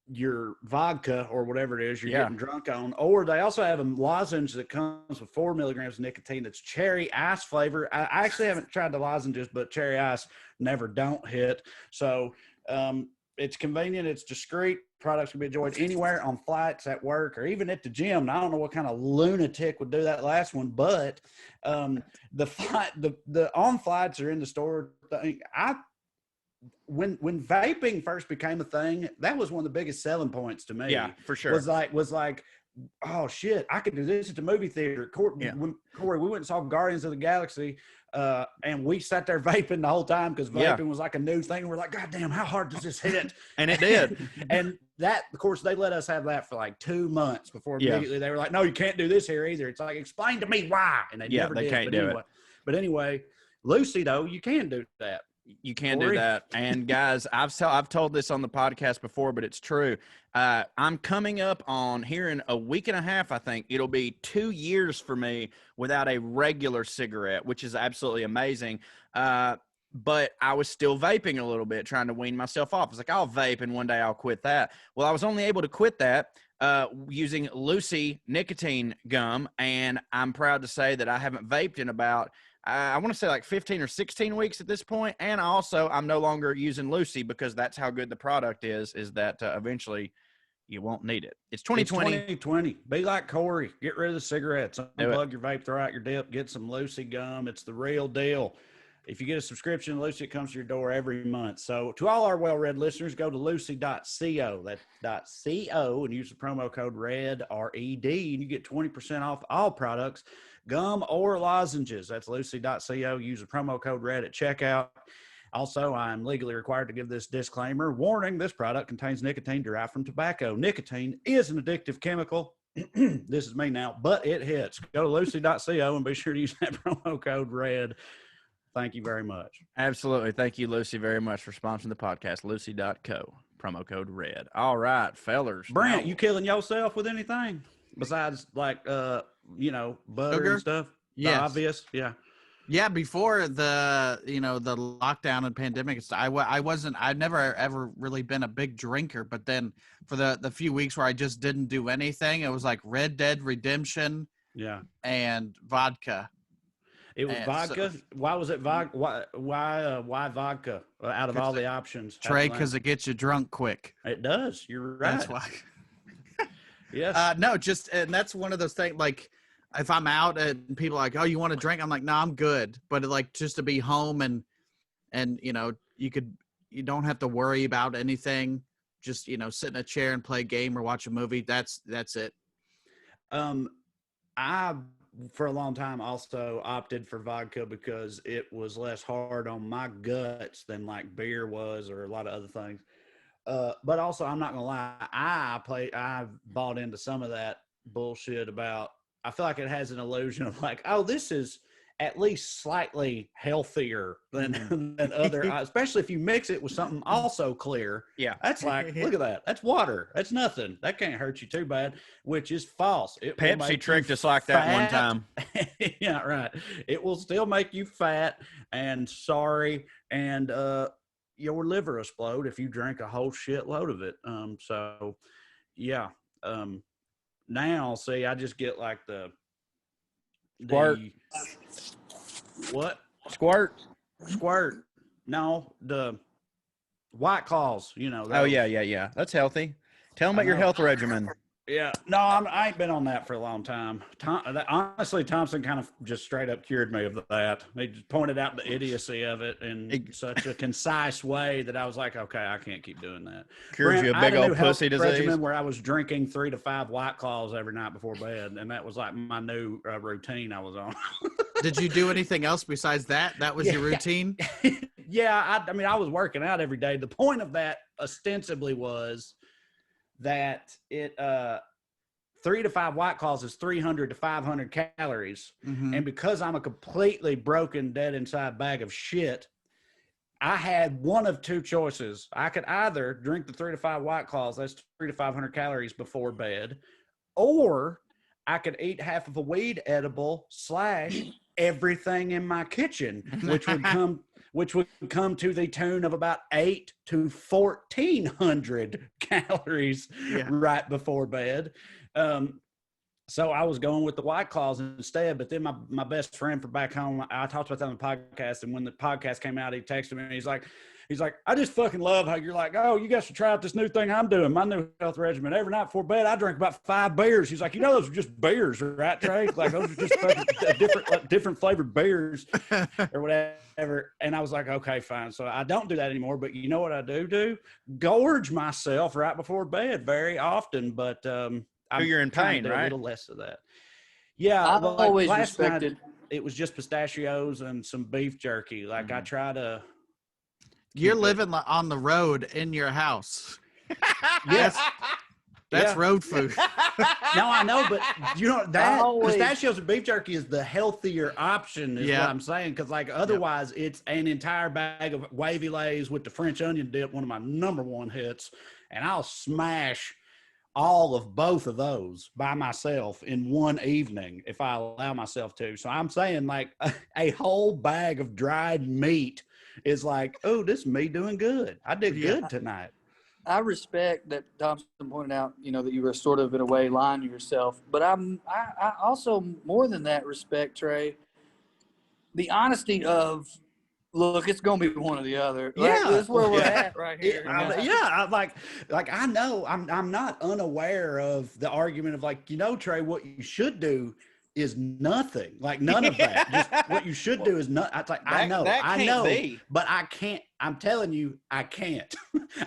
your vodka or whatever it is you're getting drunk on. Or they also have a lozenge that comes with 4 milligrams of nicotine that's cherry ice flavor. I actually haven't tried the lozenges, but cherry ice never don't hit. So it's convenient. It's discreet. Products can be enjoyed anywhere, on flights, at work, or even at the gym. Now, I don't know what kind of lunatic would do that last one, but the on flights are in the store thing. When vaping first became a thing, that was one of the biggest selling points to me. Yeah, for sure. Was like, oh shit, I could do this at the movie theater. Corey, we went and saw Guardians of the Galaxy, and we sat there vaping the whole time because vaping was like a new thing. We're like, God damn, how hard does this hit? And it did. And that, of course, they let us have that for like 2 months before immediately they were like, no, you can't do this here either. It's like, explain to me why. And they never did. Can't do it. But anyway, Lucy, though, you can do that. You can do that. And guys, I've told this on the podcast before, but it's true. I'm coming up on here in a week and a half. I think it'll be 2 years for me without a regular cigarette, which is absolutely amazing. But I was still vaping a little bit, trying to wean myself off. I was like, I'll vape and one day I'll quit that. Well, I was only able to quit that using Lucy nicotine gum. And I'm proud to say that I haven't vaped in about, I want to say like 15 or 16 weeks at this point. And I'm no longer using Lucy because that's how good the product is that eventually you won't need it. It's 2020. It's 2020. Be like Corey. Get rid of the cigarettes. Unplug your vape, throw out your dip, get some Lucy gum. It's the real deal. If you get a subscription to Lucy, it comes to your door every month. So to all our WellRED listeners, go to lucy.co. That's .co, and use the promo code RED, R-E-D, and you get 20% off all products, gum or lozenges. That's lucy.co. Use the promo code RED at checkout. Also, I'm legally required to give this disclaimer. Warning, this product contains nicotine derived from tobacco. Nicotine is an addictive chemical. This is me now, but it hits. Go to lucy.co and be sure to use that promo code RED. Thank you very much. Absolutely. Thank you, Lucy, very much for sponsoring the podcast. Lucy.co, promo code RED. All right, fellers. Brent, you killing yourself with anything besides like, butter Sugar? and stuff? Yes. Obvious. Yeah. Yeah, before the lockdown and pandemic, I've never ever really been a big drinker, but then for the few weeks where I just didn't do anything, it was like Red Dead Redemption, and vodka. It was vodka. So, why was it vodka? Why vodka out of all the options? Trae, because it gets you drunk quick. It does. You're right. That's why. Yes. No, and that's one of those things. Like, if I'm out and people are like, "Oh, you want to drink?" I'm like, "No, I'm good." But like, just to be home and you don't have to worry about anything. Just sit in a chair and play a game or watch a movie. That's it. I for a long time also opted for vodka because it was less hard on my guts than like beer was or a lot of other things. But also, I'm not gonna lie, I bought into some of that bullshit about. I feel like it has an illusion of like, oh, this is at least slightly healthier than other, especially if you mix it with something also clear. Yeah. That's like, look at that. That's water. That's nothing. That can't hurt you too bad, which is false. Pepsi tricked us like that one time. Yeah, right. It will still make you fat and sorry and your liver will explode if you drink a whole shitload of it. So, yeah. Now, see, I just get like the Squirt. What? Squirt. No, the White Claws, Oh, yeah. That's healthy. Tell them about your health regimen. Yeah. No, I ain't been on that for a long time. Honestly, Thompson kind of just straight up cured me of that. He just pointed out the idiocy of it in such a concise way that I was like, okay, I can't keep doing that. Cures you a big old pussy disease. Where I was drinking 3 to 5 White Claws every night before bed, and that was like my new routine I was on. Did you do anything else besides that? That was your routine? Yeah. I mean, I was working out every day. The point of that ostensibly was that it 3 to 5 White Claws is 300 to 500 calories. Mm-hmm. And because I'm a completely broken, dead inside bag of shit, I had one of two choices. I could either drink the 3 to 5 White Claws, that's 3 to 500 calories before bed, or I could eat half of a weed edible / everything in my kitchen, which would come to the tune of about 8 to 1,400 calories right before bed. So I was going with the White Claws instead, but then my best friend from back home, I talked about that on the podcast, and when the podcast came out, he texted me and he's like, He's like, I just fucking love how you're like, oh, you guys should try out this new thing I'm doing, my new health regimen. Every night before bed, I drink about 5 beers. He's like, you know, those are just beers, right, Trae? Like, those are just fucking different flavored beers or whatever. And I was like, okay, fine. So I don't do that anymore. But you know what I do? Gorge myself right before bed very often. But you're in pain, right? A little less of that. Yeah, I've always last respected. night, it was just pistachios and some beef jerky. Like I try to. You're living on the road in your house. Yes. That's road food. No, I know, but you know that pistachios and beef jerky is the healthier option, is what I'm saying. Because like otherwise, it's an entire bag of wavy lays with the French onion dip, one of my #1 hits, and I'll smash all of both of those by myself in one evening if I allow myself to. So I'm saying like a whole bag of dried meat is like, oh, this is me doing good. I did good tonight. I respect that Thompson pointed out, you know, that you were sort of in a way lying to yourself. But I also more than that respect, Trae, the honesty of, look, it's gonna be one or the other. Like, that's where we're at right here. Like I know I'm not unaware of the argument of like, you know, Trae, what you should do is nothing. Like none of that. Just what you should do is not. It's like I know, but I can't. I'm telling you, I can't.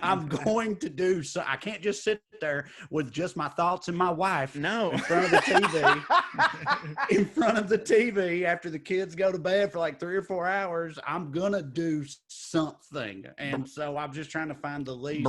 I'm going to do so. I can't just sit there with just my thoughts and my wife. No, in front of the TV. In front of the TV after the kids go to bed for like 3 or 4 hours. I'm gonna do something, and so I'm just trying to find the least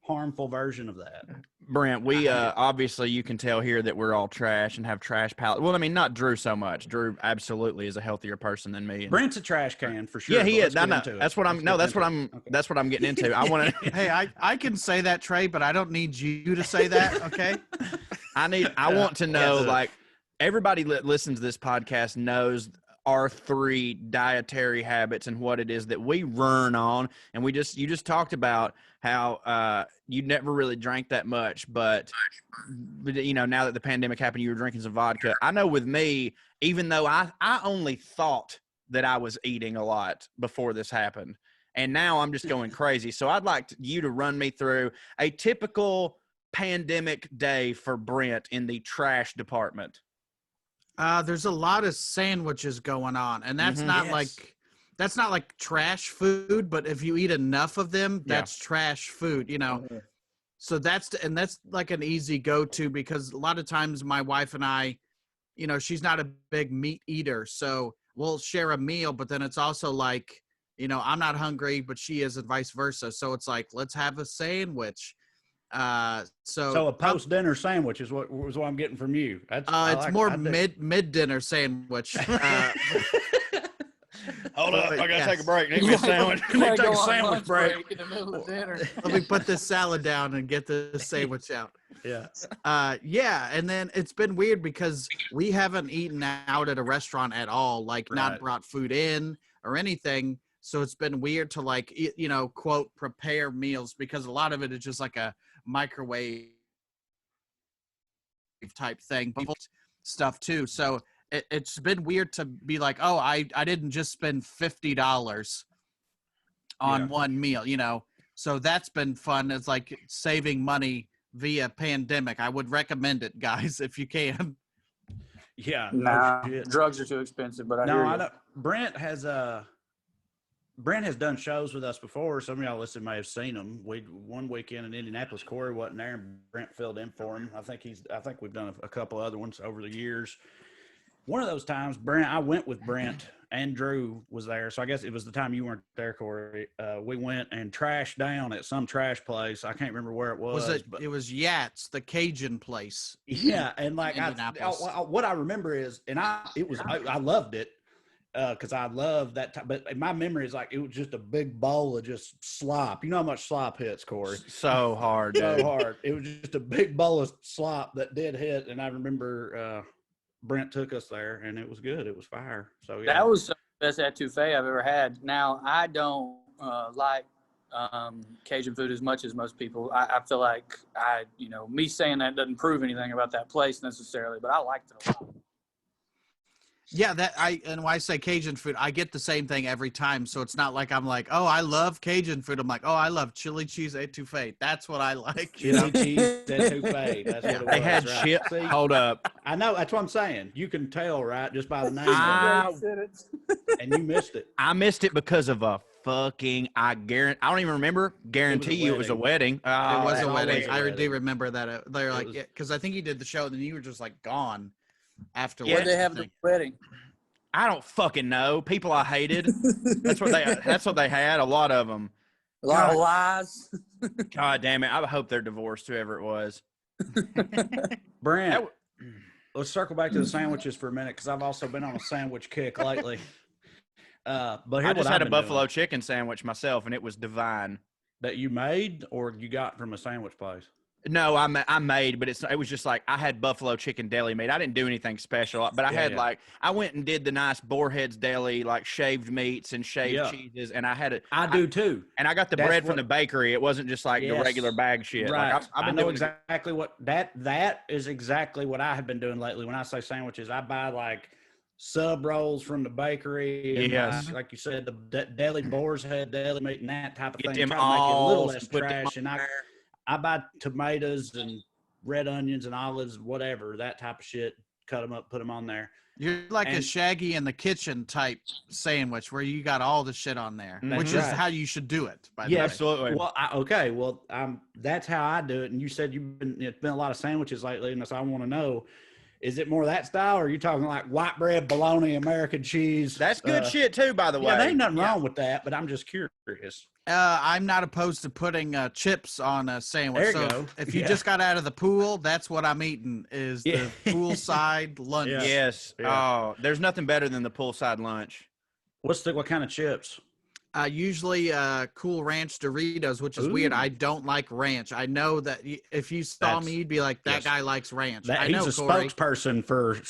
harmful version of that. Brent, we obviously you can tell here that we're all trash and have trash palate. Well, I mean, not Drew so much. Drew absolutely is a healthier person than me. Brent's a trash can for sure. Yeah, he is. I know. That's what I'm. No, that's what I'm. Okay. That's what I'm getting into. I want to. Hey, I can say that, Trae, but I don't need you to say that. Okay. I want to know, like, everybody that listens to this podcast knows our 3 dietary habits and what it is that we run on. And you just talked about how you never really drank that much, but you know, now that the pandemic happened, you were drinking some vodka. I know with me, even though I only thought that I was eating a lot before this happened, and now I'm just going crazy. So I'd like you to run me through a typical pandemic day for Brent in the trash department. There's a lot of sandwiches going on, and that's not like trash food, but if you eat enough of them, that's trash food, you know. So that's like an easy go-to, because a lot of times my wife and I, you know, she's not a big meat eater, so we'll share a meal, but then it's also like, you know, I'm not hungry, but she is, and vice versa. So it's like, let's have a sandwich. So a post-dinner sandwich is what I'm getting from you. It's more mid-dinner sandwich. Hold up, I gotta take a break. Need me a sandwich. Take a sandwich break in the middle of dinner. Let me put this salad down and get the sandwich out. Yeah. And then it's been weird because we haven't eaten out at a restaurant at all, like not brought food in or anything. So it's been weird to, like, you know, quote, prepare meals, because a lot of it is just like a microwave type thing, stuff too. So it's been weird to be like, oh, I didn't just spend $50 on one meal, you know. So that's been fun. It's like saving money via pandemic. I would recommend it, guys, if you can. Yeah. Nah, drugs are too expensive, but I know Brent has done shows with us before. Some of y'all listening may have seen them. One weekend in Indianapolis, Corey wasn't there, and Brent filled in for him. I think we've done a couple other ones over the years. One of those times, I went with Brent and Drew was there. So I guess it was the time you weren't there, Corey. We went and trashed down at some trash place. I can't remember where it was. It was Yats, the Cajun place. Yeah, and like what I remember is, and I loved it. Because I love that time, but my memory is like it was just a big bowl of just slop. You know how much slop hits, Corey? So hard, so hard. It was just a big bowl of slop that did hit, and I remember Brent took us there, and it was good. It was fire. So yeah, that was the best etouffee I've ever had. Now I don't like Cajun food as much as most people. I feel like me saying that doesn't prove anything about that place necessarily, but I liked it a lot. Yeah, and when I say Cajun food, I get the same thing every time. So it's not like I'm like, oh, I love Cajun food. I'm like, oh, I love chili cheese etouffee. That's what I like. Chili cheese etouffee. That's what it was. They had right? shit. See, Hold up. I know. That's what I'm saying. You can tell, right, just by the name. And you missed it. I missed it because of a fucking. I don't even remember. Guarantee you, it was a wedding. It was a wedding. I wedding. do remember that. They're like, because I think you did the show, and then you were just like gone afterwards. Where'd they have the wedding? I don't fucking know. People I hated. That's what they had. A lot of them. A lot of lies. God damn it! I hope they're divorced, whoever it was. Brent, let's circle back to the sandwiches for a minute because I've also been on a sandwich kick lately. But I just had a buffalo chicken sandwich myself, and it was divine. That you made or you got from a sandwich place? No, I made, but it was just like I had buffalo chicken deli made. I didn't do anything special, but I went and did the nice Boarhead's Deli, like shaved meats and shaved cheeses, and I had it. I do too. And I got the bread from the bakery. It wasn't just like the regular bag shit. Right. Like I know exactly what that is exactly what I have been doing lately. When I say sandwiches, I buy like sub rolls from the bakery. And yes. like you said, the deli Boar's Head deli meat and that type of thing. Them Try to make it a little less put trash. And I buy tomatoes and red onions and olives, whatever, that type of shit. Cut them up, put them on there. You're like a Shaggy in the Kitchen type sandwich where you got all the shit on there, which is how you should do it. By the way. Absolutely. Well, that's how I do it. And you said it's been a lot of sandwiches lately, and so I want to know, is it more that style, or are you talking like white bread, bologna, American cheese? That's good shit too, by the way. Yeah, there ain't nothing wrong with that, but I'm just curious. I'm not opposed to putting chips on a sandwich. There you go. If you just got out of the pool, that's what I'm eating is the poolside lunch. Yeah. Yes. Yeah. Oh, there's nothing better than the poolside lunch. What kind of chips? Usually Cool Ranch Doritos, which is weird. I don't like ranch. I know that if you saw me, you'd be like, that guy likes ranch. I know, he's a Corey. spokesperson for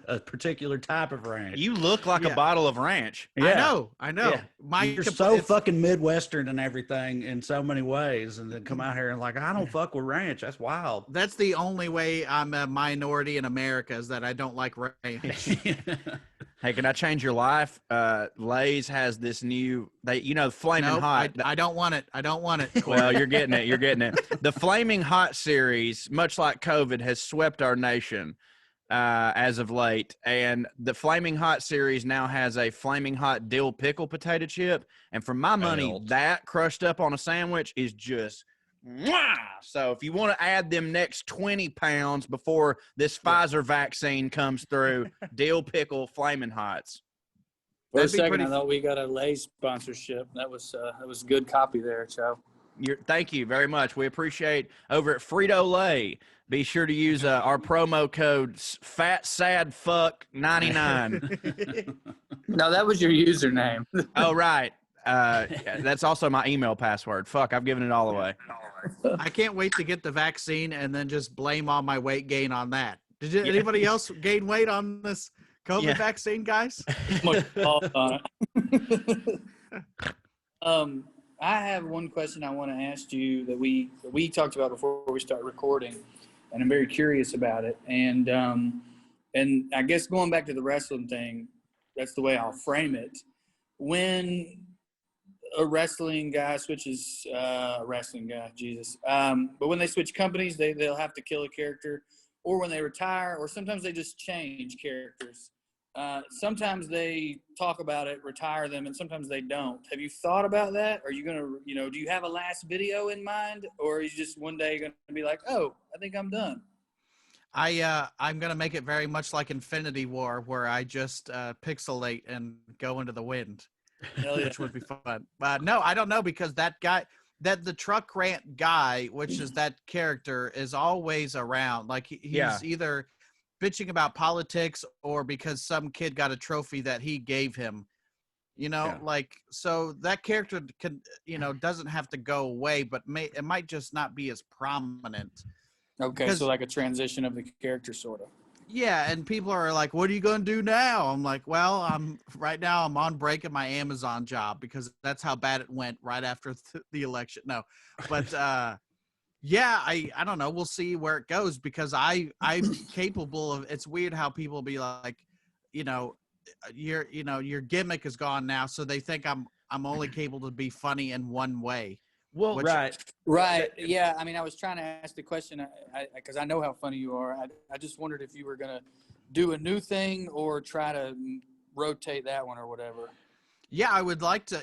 a particular type of ranch. You look like a bottle of ranch. Yeah. I know. Yeah. You're so fucking Midwestern and everything in so many ways, and then come out here and like, I don't fuck with ranch. That's wild. That's the only way I'm a minority in America is that I don't like ranch. Hey, can I change your life? Lay's has this new, Flaming Hot. I don't want it. I don't want it. Well, you're getting it. You're getting it. The Flaming Hot series, much like COVID, has swept our nation as of late. And the Flaming Hot series now has a Flaming Hot dill pickle potato chip. And for my money, that crushed up on a sandwich is just mwah! So if you want to add them next 20 pounds before this Pfizer vaccine comes through, dill pickle Flaming Hots. For a second, I thought we got a Lay's sponsorship. That was good copy there, Joe. Thank you very much. We appreciate over at Frito-Lay. Be sure to use our promo code FATSADFUCK99. No, that was your username. Oh, right. That's also my email password. Fuck, I've given it all away. I can't wait to get the vaccine and then just blame all my weight gain on that. Did anybody else gain weight on this COVID vaccine, guys? I have one question I want to ask you that we talked about before we start recording, and I'm very curious about it. And I guess going back to the wrestling thing, that's the way I'll frame it. When a wrestling guy switches but when they switch companies, they'll have to kill a character, or when they retire, or sometimes they just change characters. Sometimes they talk about it, retire them, and sometimes they don't. Have you thought about that? Are you going to, do you have a last video in mind, or are you just one day going to be like, oh, I think I'm done? I'm going to make it very much like Infinity War, where I just pixelate and go into the wind. Which would be fun. No, I don't know, because that guy, the truck rant guy, which is that character, is always around. Like he's either bitching about politics or because some kid got a trophy that he gave him. So that character can, doesn't have to go away, but it might just not be as prominent. Okay, so like a transition of the character, sort of. Yeah, and people are like, what are you going to do now? I'm like, well, right now I'm on break at my Amazon job because that's how bad it went right after the election. No, but I don't know. We'll see where it goes, because I'm capable of, it's weird how people be like, your gimmick is gone now, so they think I'm only capable to be funny in one way. Well, right. Yeah. I mean, I was trying to ask the question because I know how funny you are. I just wondered if you were going to do a new thing or try to rotate that one or whatever. Yeah, I would like to,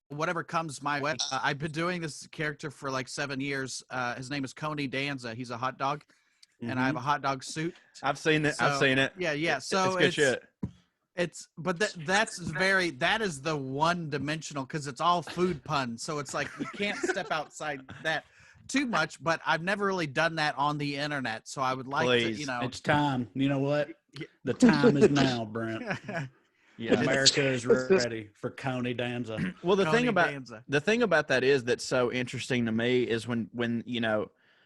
whatever comes my way. I've been doing this character for like 7 years. His name is Coney Danza. He's a hot dog, and I have a hot dog suit. I've seen it. So, I've seen it. Yeah. So it's good shit. That is the one dimensional because it's all food puns. So it's like you can't step outside that too much, but I've never really done that on the internet. So I would like to, It's time. You know what? The time is now, Brent. Yeah, America is ready for Coney Danza. Well, the thing about that is that's so interesting to me is when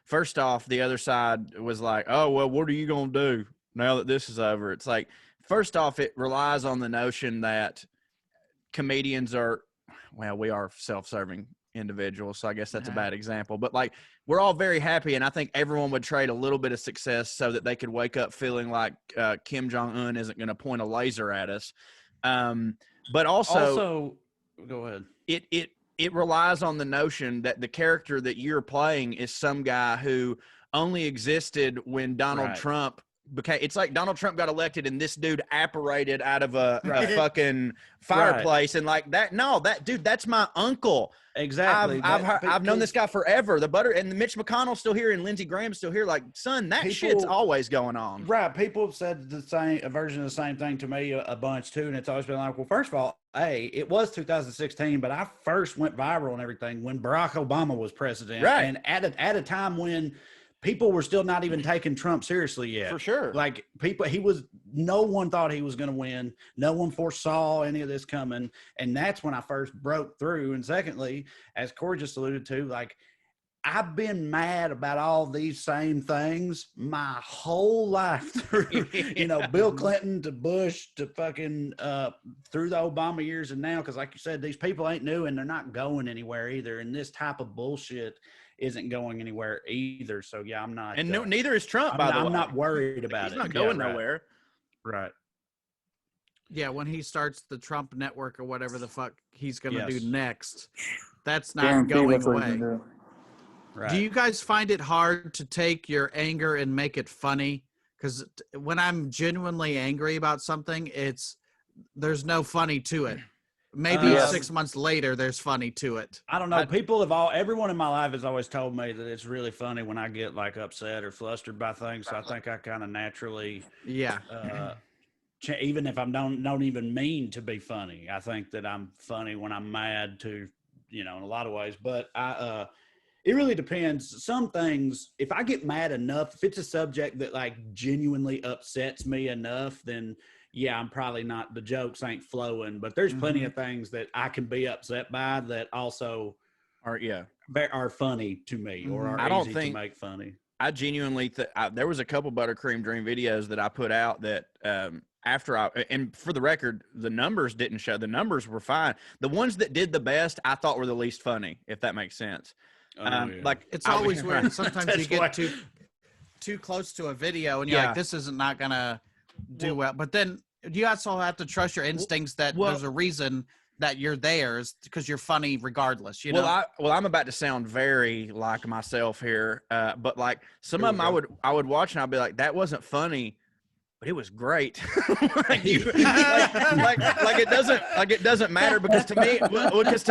first off, the other side was like, oh, well, what are you going to do now that this is over? It's like, first off, it relies on the notion that comedians we are self-serving individuals. So I guess that's a bad example, but like we're all very happy. And I think everyone would trade a little bit of success so that they could wake up feeling like Kim Jong-un isn't going to point a laser at us. But also go ahead. It relies on the notion that the character that you're playing is some guy who only existed when Donald Trump became. It's like Donald Trump got elected and this dude apparated out of a fucking fireplace and like that. No, that dude, that's my uncle. Exactly. I've known this guy forever. And Mitch McConnell's still here and Lindsey Graham's still here. Like, son, shit's always going on. Right. People have said a version of the same thing to me a bunch too. And it's always been like, well, first of all, it was 2016, but I first went viral and everything when Barack Obama was president. Right. And at a time when people were still not even taking Trump seriously yet. For sure. Like no one thought he was going to win. No one foresaw any of this coming. And that's when I first broke through. And secondly, as Corey just alluded to, like, I've been mad about all these same things my whole life through, Bill Clinton to Bush to fucking through the Obama years and now. Cause like you said, these people ain't new and they're not going anywhere either. And this type of bullshit isn't going anywhere either. So yeah, I'm not. And neither is Trump, by the way. I'm not worried about it. He's not going nowhere. Right. Yeah, when he starts the Trump network or whatever the fuck he's going to do next, that's not going away. Right. Do you guys find it hard to take your anger and make it funny? Because when I'm genuinely angry about something, there's no funny to it. Maybe 6 months later, there's funny to it. I don't know. Everyone in my life has always told me that it's really funny when I get like upset or flustered by things. So I think I kind of naturally, even if I don't even mean to be funny, I think that I'm funny when I'm mad too, in a lot of ways. But it really depends. Some things, if I get mad enough, if it's a subject that like genuinely upsets me enough, then yeah, I'm probably not, the jokes ain't flowing, but there's plenty of things that I can be upset by that also are funny to me or are easy to make funny. I genuinely, there was a couple Buttercream Dream videos that I put out that and for the record, the numbers didn't show. The numbers were fine. The ones that did the best, I thought were the least funny, if that makes sense. Like it's always weird. Sometimes you get too close to a video and you're like, this isn't not going to do well. But then you also have to trust your instincts that there's a reason that you're there is because you're funny regardless. I'm about to sound very like myself here, but like some of them I would watch and I'd be like, that wasn't funny, but it was great. like it doesn't matter because to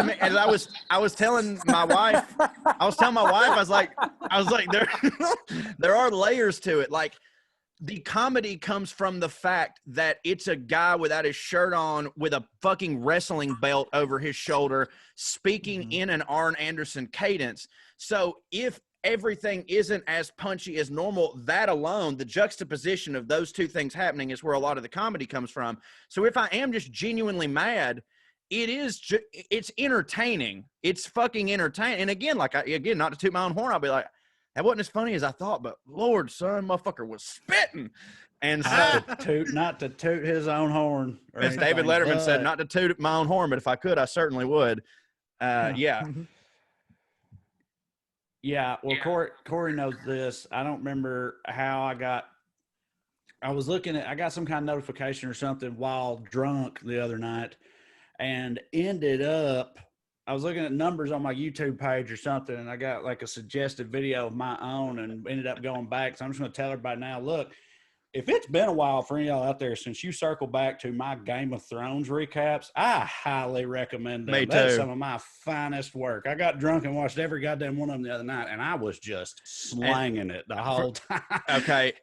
me, as I was telling my wife, I was like, there are layers to it. Like, the comedy comes from the fact that it's a guy without his shirt on with a fucking wrestling belt over his shoulder speaking in an Arn Anderson cadence. So if everything isn't as punchy as normal, that alone, the juxtaposition of those two things happening is where a lot of the comedy comes from. So if I am just genuinely mad, it's entertaining. It's fucking entertaining. And again, not to toot my own horn, I'll be like, that wasn't as funny as I thought, but Lord, son, motherfucker was spitting. And so, not to toot his own horn. As David Letterman said, not to toot my own horn, but if I could, I certainly would. Yeah. Yeah. Well, Corey knows this. I don't remember how I got I was looking at, I got some kind of notification or something while drunk the other night, and ended up, I was looking at numbers on my YouTube page or something, and I got like a suggested video of my own and ended up going back. So I'm just going to tell everybody now, look, if it's been a while for any of y'all out there since you circle back to my Game of Thrones recaps, I highly recommend them. Me too. That's some of my finest work. I got drunk and watched every goddamn one of them the other night, and I was just slanging it the whole time. Okay.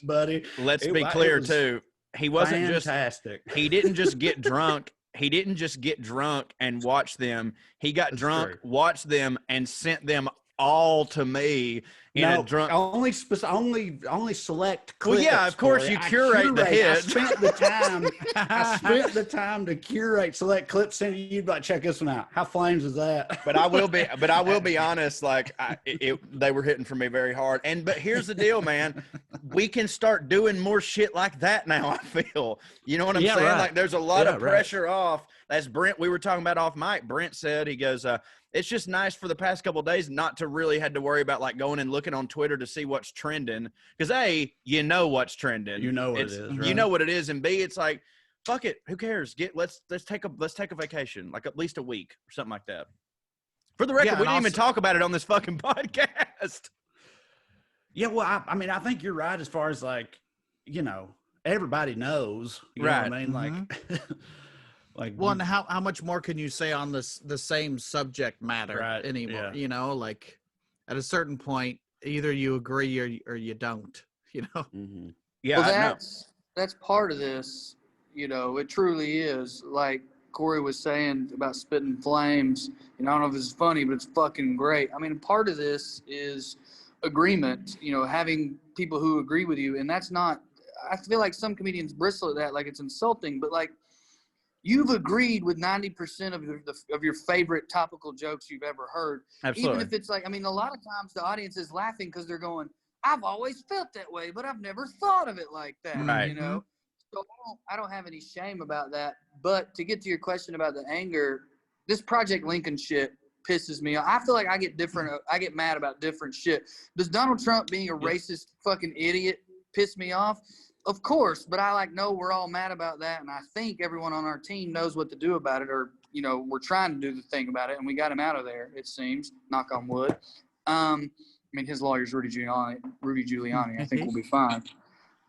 Buddy. Let's be clear too. He wasn't fantastic. He didn't just get drunk. He didn't just get drunk and watch them. He got drunk, watched them, and sent them all to me in a drunk. Only select clips. Well, yeah, of course you curate the hits. I spent the time to curate select clips, send you like, check this one out. How flames is that? But I will be honest. Like they were hitting for me very hard. But here's the deal, man. We can start doing more shit like that now. I feel. You know what I'm saying? Right. Like there's a lot of pressure off. That's Brent. We were talking about off mic. Brent said, he goes, it's just nice for the past couple of days not to really had to worry about like going and looking on Twitter to see what's trending. Because A, you know what's trending. You know what it is. Right? You know what it is. And B, it's like, fuck it. Who cares? Let's take a vacation, like at least a week or something like that. For the record, we didn't even talk about it on this fucking podcast. Yeah, well, I mean, I think you're right as far as like, you know, everybody knows. You know what I mean? Mm-hmm. Like, well, and how much more can you say on the same subject matter anymore? Yeah. You know, like at a certain point, either you agree or you don't. You know. Mm-hmm. Yeah, well, that's part of this. You know, it truly is. Like Corey was saying about spitting flames. You know, I don't know if it's funny, but it's fucking great. I mean, part of this is agreement. You know, having people who agree with you, and that's not. I feel like some comedians bristle at that, like it's insulting, but like. You've agreed with 90% of your favorite topical jokes you've ever heard. Absolutely. Even if it's like, I mean, a lot of times the audience is laughing because they're going, I've always felt that way, but I've never thought of it like that. Right. You know? So I don't have any shame about that. But to get to your question about the anger, this Project Lincoln shit pisses me off. I feel like I get mad about different shit. Does Donald Trump being a racist fucking idiot piss me off? Of course, but I know we're all mad about that, and I think everyone on our team knows what to do about it, or, you know, we're trying to do the thing about it, and we got him out of there, it seems, knock on wood. I mean, his lawyer's Rudy Giuliani. I think we'll be fine.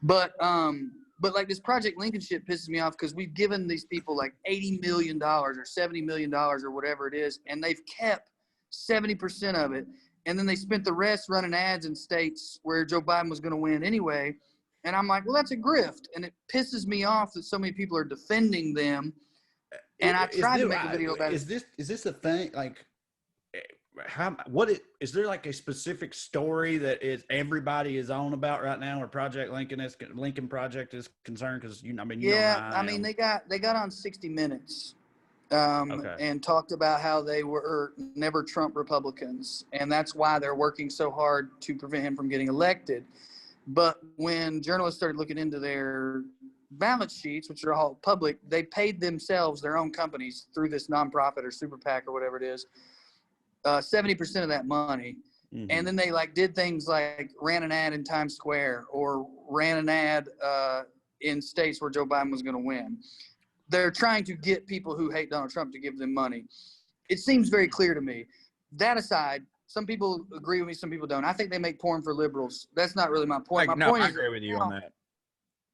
But like this Project Lincoln shit pisses me off because we've given these people like $80 million or $70 million or whatever it is, and they've kept 70% of it, and then they spent the rest running ads in states where Joe Biden was going to win anyway. And I'm like, well, that's a grift. And it pisses me off that so many people are defending them. And I tried to make a video about it. Is this a thing? Like, is there like a specific story that everybody is on about right now where Project Lincoln Project is concerned? Because, you know, I mean, I mean, they got on 60 Minutes and talked about how they were never Trump Republicans. And that's why they're working so hard to prevent him from getting elected. But when journalists started looking into their balance sheets, which are all public, they paid themselves, their own companies, through this nonprofit or super PAC or whatever it is, 70% of that money. Mm-hmm. And then they did things like ran an ad in Times Square or ran an ad in states where Joe Biden was going to win. They're trying to get people who hate Donald Trump to give them money. It seems very clear to me. That aside, some people agree with me, some people don't. I think they make porn for liberals. That's not really my point. My point I is agree with you on that.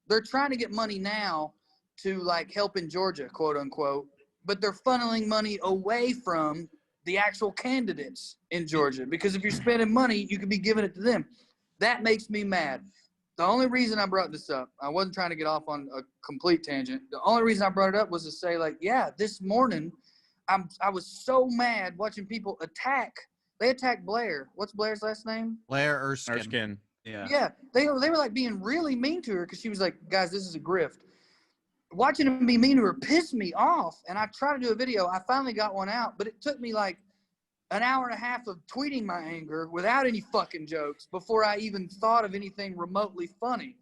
They're trying to get money now to help in Georgia, quote unquote, but they're funneling money away from the actual candidates in Georgia. Because if you're spending money, you could be giving it to them. That makes me mad. The only reason I brought this up, I wasn't trying to get off on a complete tangent. The only reason I brought it up was to say, this morning, I was so mad watching people They attacked Blair. What's Blair's last name? Blair Erskine. Erskine. Yeah. Yeah. They were being really mean to her because she was like, guys, this is a grift. Watching them be mean to her pissed me off. And I tried to do a video. I finally got one out, but it took me an hour and a half of tweeting my anger without any fucking jokes before I even thought of anything remotely funny.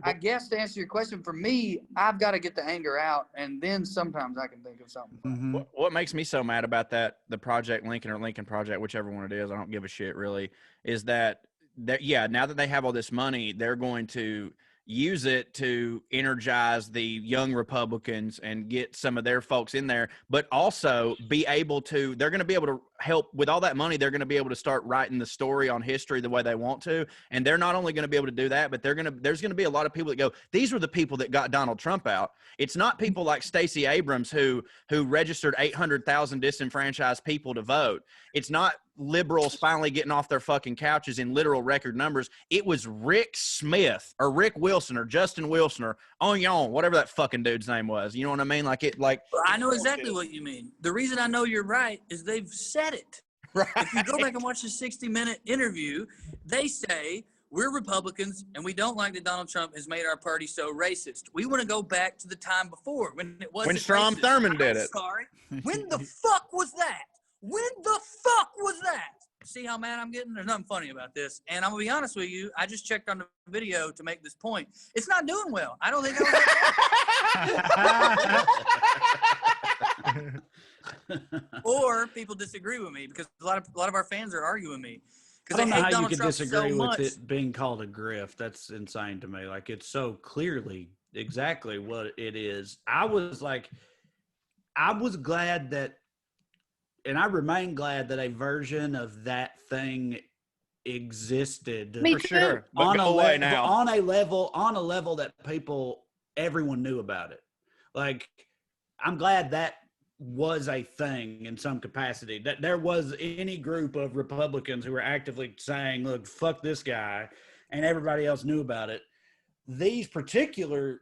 I guess to answer your question, for me, I've got to get the anger out, and then sometimes I can think of something. Mm-hmm. What makes me so mad about that, the Project Lincoln or Lincoln Project, whichever one it is, I don't give a shit really, is that now that they have all this money, they're going to use it to energize the young Republicans and get some of their folks in there, but also they're going to be able to help with all that money. They're going to be able to start writing the story on history the way they want to. And they're not only going to be able to do that, but there's going to be a lot of people that go, these were the people that got Donald Trump out. It's not people like Stacey Abrams who registered 800,000 disenfranchised people to vote. It's not liberals finally getting off their fucking couches in literal record numbers. It was Rick Smith or Rick Wilson or Justin Wilson or Onion, whatever that fucking dude's name was. You know what I mean? I know exactly what you mean. The reason I know you're right is they've said it. Right. If you go back and watch the 60-minute interview, they say we're Republicans and we don't like that Donald Trump has made our party so racist. We want to go back to the time before when it wasn't Strom racist. Thurmond did it. Sorry. When the fuck was that? When the fuck was that? See how mad I'm getting? There's nothing funny about this. And I'm going to be honest with you. I just checked on the video to make this point. It's not doing well. I don't think I was Or people disagree with me because a lot of our fans are arguing me. I don't know how Donald you could Trump disagree so with much. it being called a grift. That's insane to me. Like, it's so clearly exactly what it is. I was glad that, and I remain glad that a version of that thing existed. For sure. But On go away now. on a level that everyone knew about it. Like, I'm glad that was a thing in some capacity, that there was any group of Republicans who were actively saying, look, fuck this guy, and everybody else knew about it. These particular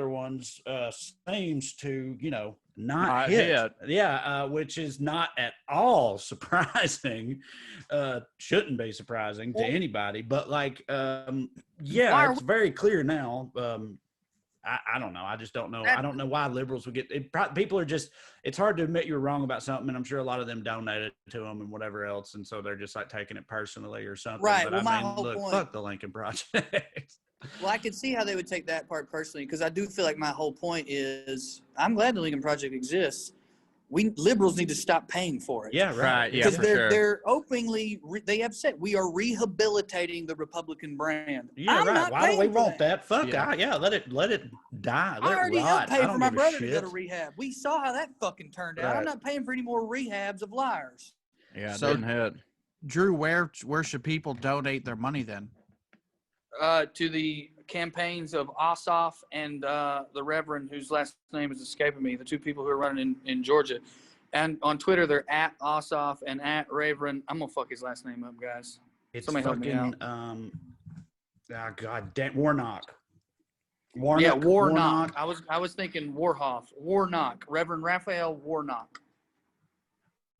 ones seems to, not hit. Yeah, which is not at all surprising. Shouldn't be surprising to anybody, but it's very clear now. I don't know. I just don't know. I don't know why liberals would get it. People are just, it's hard to admit you're wrong about something. And I'm sure a lot of them donated to them and whatever else. And so they're just like taking it personally or something. Right. But Well, my whole point, fuck the Lincoln Project. Well, I can see how they would take that part personally, because I do feel like my whole point is I'm glad the Lincoln Project exists. We liberals need to stop paying for it. Yeah, right. Yeah, because for sure. they're openly they have said we are rehabilitating the Republican brand. Yeah, I'm right. not Why do we paying for want that? Fuck Yeah. Let it die. I already helped pay for my brother to go to shit. rehab. We saw how that fucking turned out. Right. I'm not paying for any more rehabs of liars. Yeah, So- it didn't hit. Drew, where should people donate their money then? To the campaigns of Ossoff and the Reverend, whose last name is escaping me, the two people who are running in Georgia. And on Twitter, they're at Ossoff and at Reverend. I'm going to fuck his last name up, guys. It's Somebody help me fucking, God damn, Warnock. Yeah, Warnock. I was thinking Warhoff. Warnock. Reverend Raphael Warnock.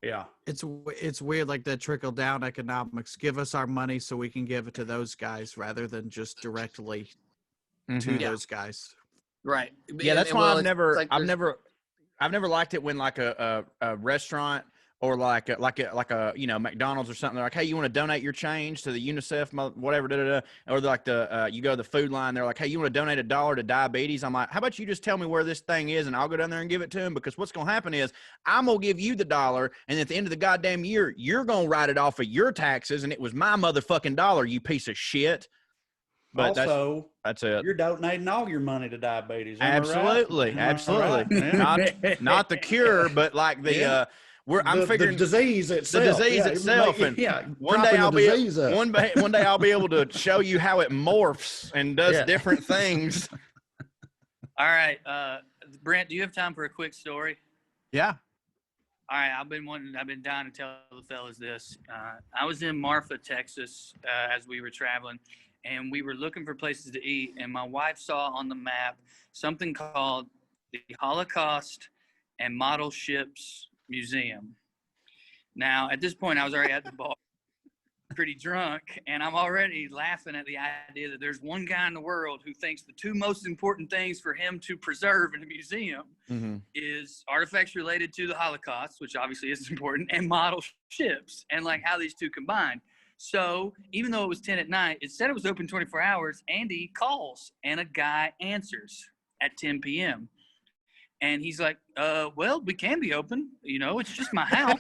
Yeah. It's weird, like the trickle down economics. Give us our money so we can give it to those guys rather than just directly to those guys. Right. Yeah, that's why I've never liked it when like a restaurant or like a McDonald's or something. They're like, hey, you want to donate your change to the UNICEF, whatever, or like you go to the food line. They're like, hey, you want to donate $1 to diabetes? I'm like, how about you just tell me where this thing is and I'll go down there and give it to him, because what's going to happen is I'm going to give you the $1, and at the end of the goddamn year, you're going to write it off of your taxes, and it was my motherfucking $1, you piece of shit. But also, that's it. You're donating all your money to diabetes. Absolutely, Right? absolutely. Right? Not the cure, but like the I'm figuring the disease itself. The disease itself, and one day I'll be able to show you how it morphs and does different things. All right, Brent, do you have time for a quick story? Yeah. All right, I've been dying to tell the fellas this. I was in Marfa, Texas, as we were traveling, and we were looking for places to eat, and my wife saw on the map something called the Holocaust and Model Ships Museum. Now, at this point, I was already at the bar, pretty drunk, and I'm already laughing at the idea that there's one guy in the world who thinks the two most important things for him to preserve in a museum is artifacts related to the Holocaust, which obviously is important, and model ships, and like how these two combine. So even though it was 10 at night, it said it was open 24 hours. Andy calls, and a guy answers at 10 p.m. And he's like, well, we can be open. You know, it's just my house.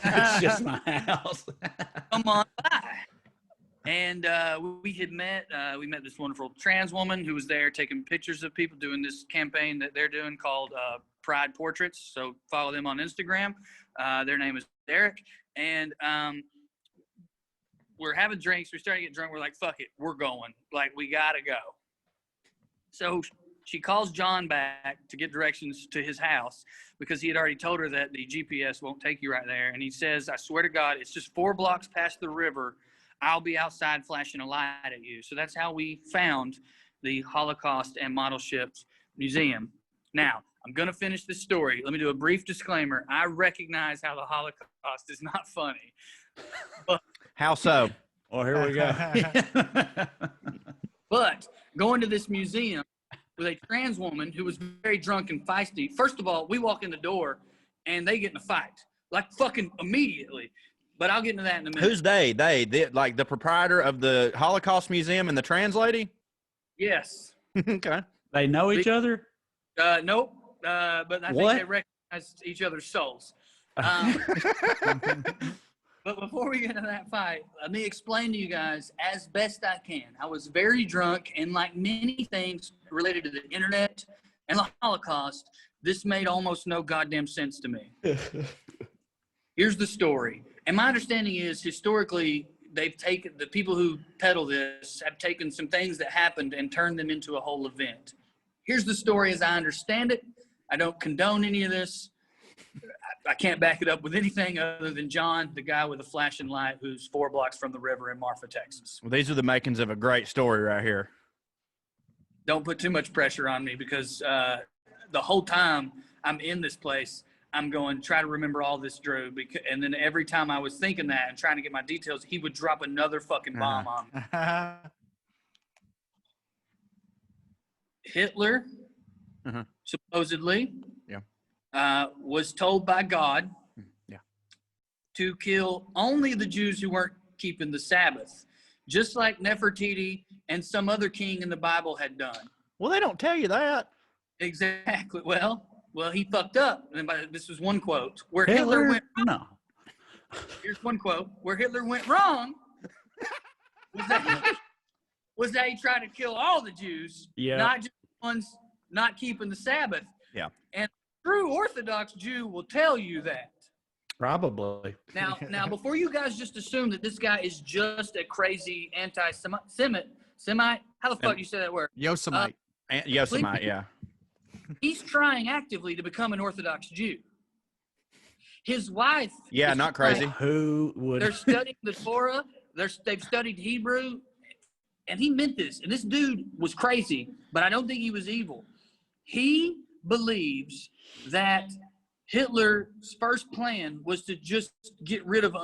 It's just my house. Come on by. And we met this wonderful trans woman who was there taking pictures of people doing this campaign that they're doing called Pride Portraits. So follow them on Instagram. Their name is Derek. And we're having drinks. We're starting to get drunk. We're like, fuck it. We're going. Like, we got to go. So she calls John back to get directions to his house because he had already told her that the GPS won't take you right there. And he says, I swear to God, it's just 4 blocks past the river. I'll be outside flashing a light at you. So that's how we found the Holocaust and Model Ships Museum. Now, I'm going to finish this story. Let me do a brief disclaimer. I recognize how the Holocaust is not funny. But, how so? Well, here we go. But going to this museum with a trans woman who was very drunk and feisty. First of all, we walk in the door and they get in a fight. Like fucking immediately. But I'll get into that in a minute. Who's they? Like the proprietor of the Holocaust Museum and the trans lady? Yes. Okay. They know each other? Nope. But I think they recognize each other's souls. But before we get into that fight, let me explain to you guys as best I can. I was very drunk, and like many things related to the internet and the Holocaust, this made almost no goddamn sense to me. Here's the story. And my understanding is historically, they've taken the people who peddle this have taken some things that happened and turned them into a whole event. Here's the story as I understand it. I don't condone any of this. I can't back it up with anything other than John, the guy with a flashing light who's 4 blocks from the river in Marfa, Texas. Well, these are the makings of a great story right here. Don't put too much pressure on me because the whole time I'm in this place, I'm going, try to remember all this, Drew. And then every time I was thinking that and trying to get my details, he would drop another fucking bomb on me. Hitler, supposedly, was told by God to kill only the Jews who weren't keeping the Sabbath, just like Nefertiti and some other king in the Bible had done. Well, they don't tell you that. Exactly. Well, he fucked up. And this was one quote where Hitler went wrong. No. Here's one quote where Hitler went wrong. Was that he tried to kill all the Jews, not just ones not keeping the Sabbath. Yeah. And a true Orthodox Jew will tell you that. Probably. Now, before you guys just assume that this guy is just a crazy anti-Semite, how the fuck you say that word? Yosemite. Yosemite, yeah. He's trying actively to become an Orthodox Jew. His wife. Yeah, not crazy. Who would? They're studying the Torah. They've studied Hebrew. And he meant this. And this dude was crazy, but I don't think he was evil. He believes that Hitler's first plan was to just get rid of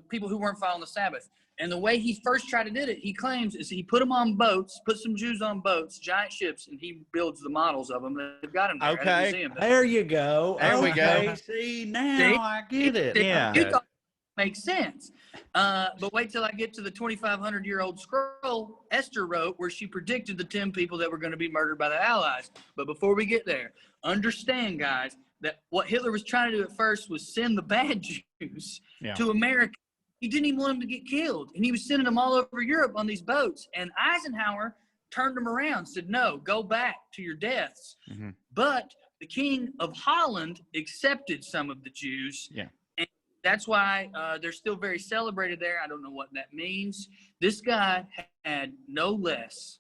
people who weren't following the Sabbath. And the way he first tried to do it, he claims, is he put them on boats, put some Jews on boats, giant ships, and he builds the models of them. They've got them there at the museum. There you go. There we go. See, now I get it. It makes sense. But wait till I get to the 2,500-year-old scroll Esther wrote where she predicted the 10 people that were going to be murdered by the Allies. But before we get there, understand, guys, that what Hitler was trying to do at first was send the bad Jews to America. He didn't even want them to get killed. And he was sending them all over Europe on these boats. And Eisenhower turned them around, said, no, go back to your deaths. Mm-hmm. But the king of Holland accepted some of the Jews. Yeah. And that's why they're still very celebrated there. I don't know what that means. This guy had no less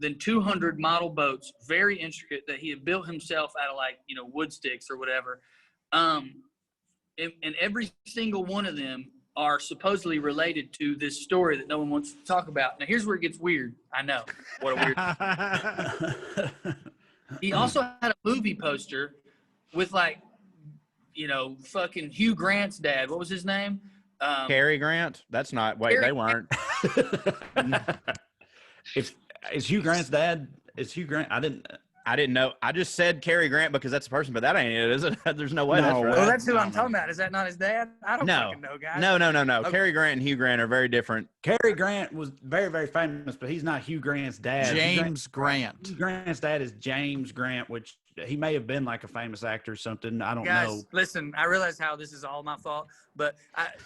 than 200 model boats, very intricate, that he had built himself out of wood sticks or whatever. And every single one of them are supposedly related to this story that no one wants to talk about. Now, here's where it gets weird. I know. What a weird. He also had a movie poster with fucking Hugh Grant's dad. What was his name? Cary Grant? That's not. Wait, they weren't. Is Hugh Grant's dad? Is Hugh Grant? I didn't know. I just said Cary Grant because that's a person, but that ain't it, is it? There's no way that's right. Well, that's who I'm talking about. Is that not his dad? I don't fucking know, guys. No. Okay. Cary Grant and Hugh Grant are very different. Cary Grant was very, very famous, but he's not Hugh Grant's dad. James Grant. Hugh Grant's dad is James Grant, which he may have been like a famous actor or something. I don't know. Listen, I realize how this is all my fault, but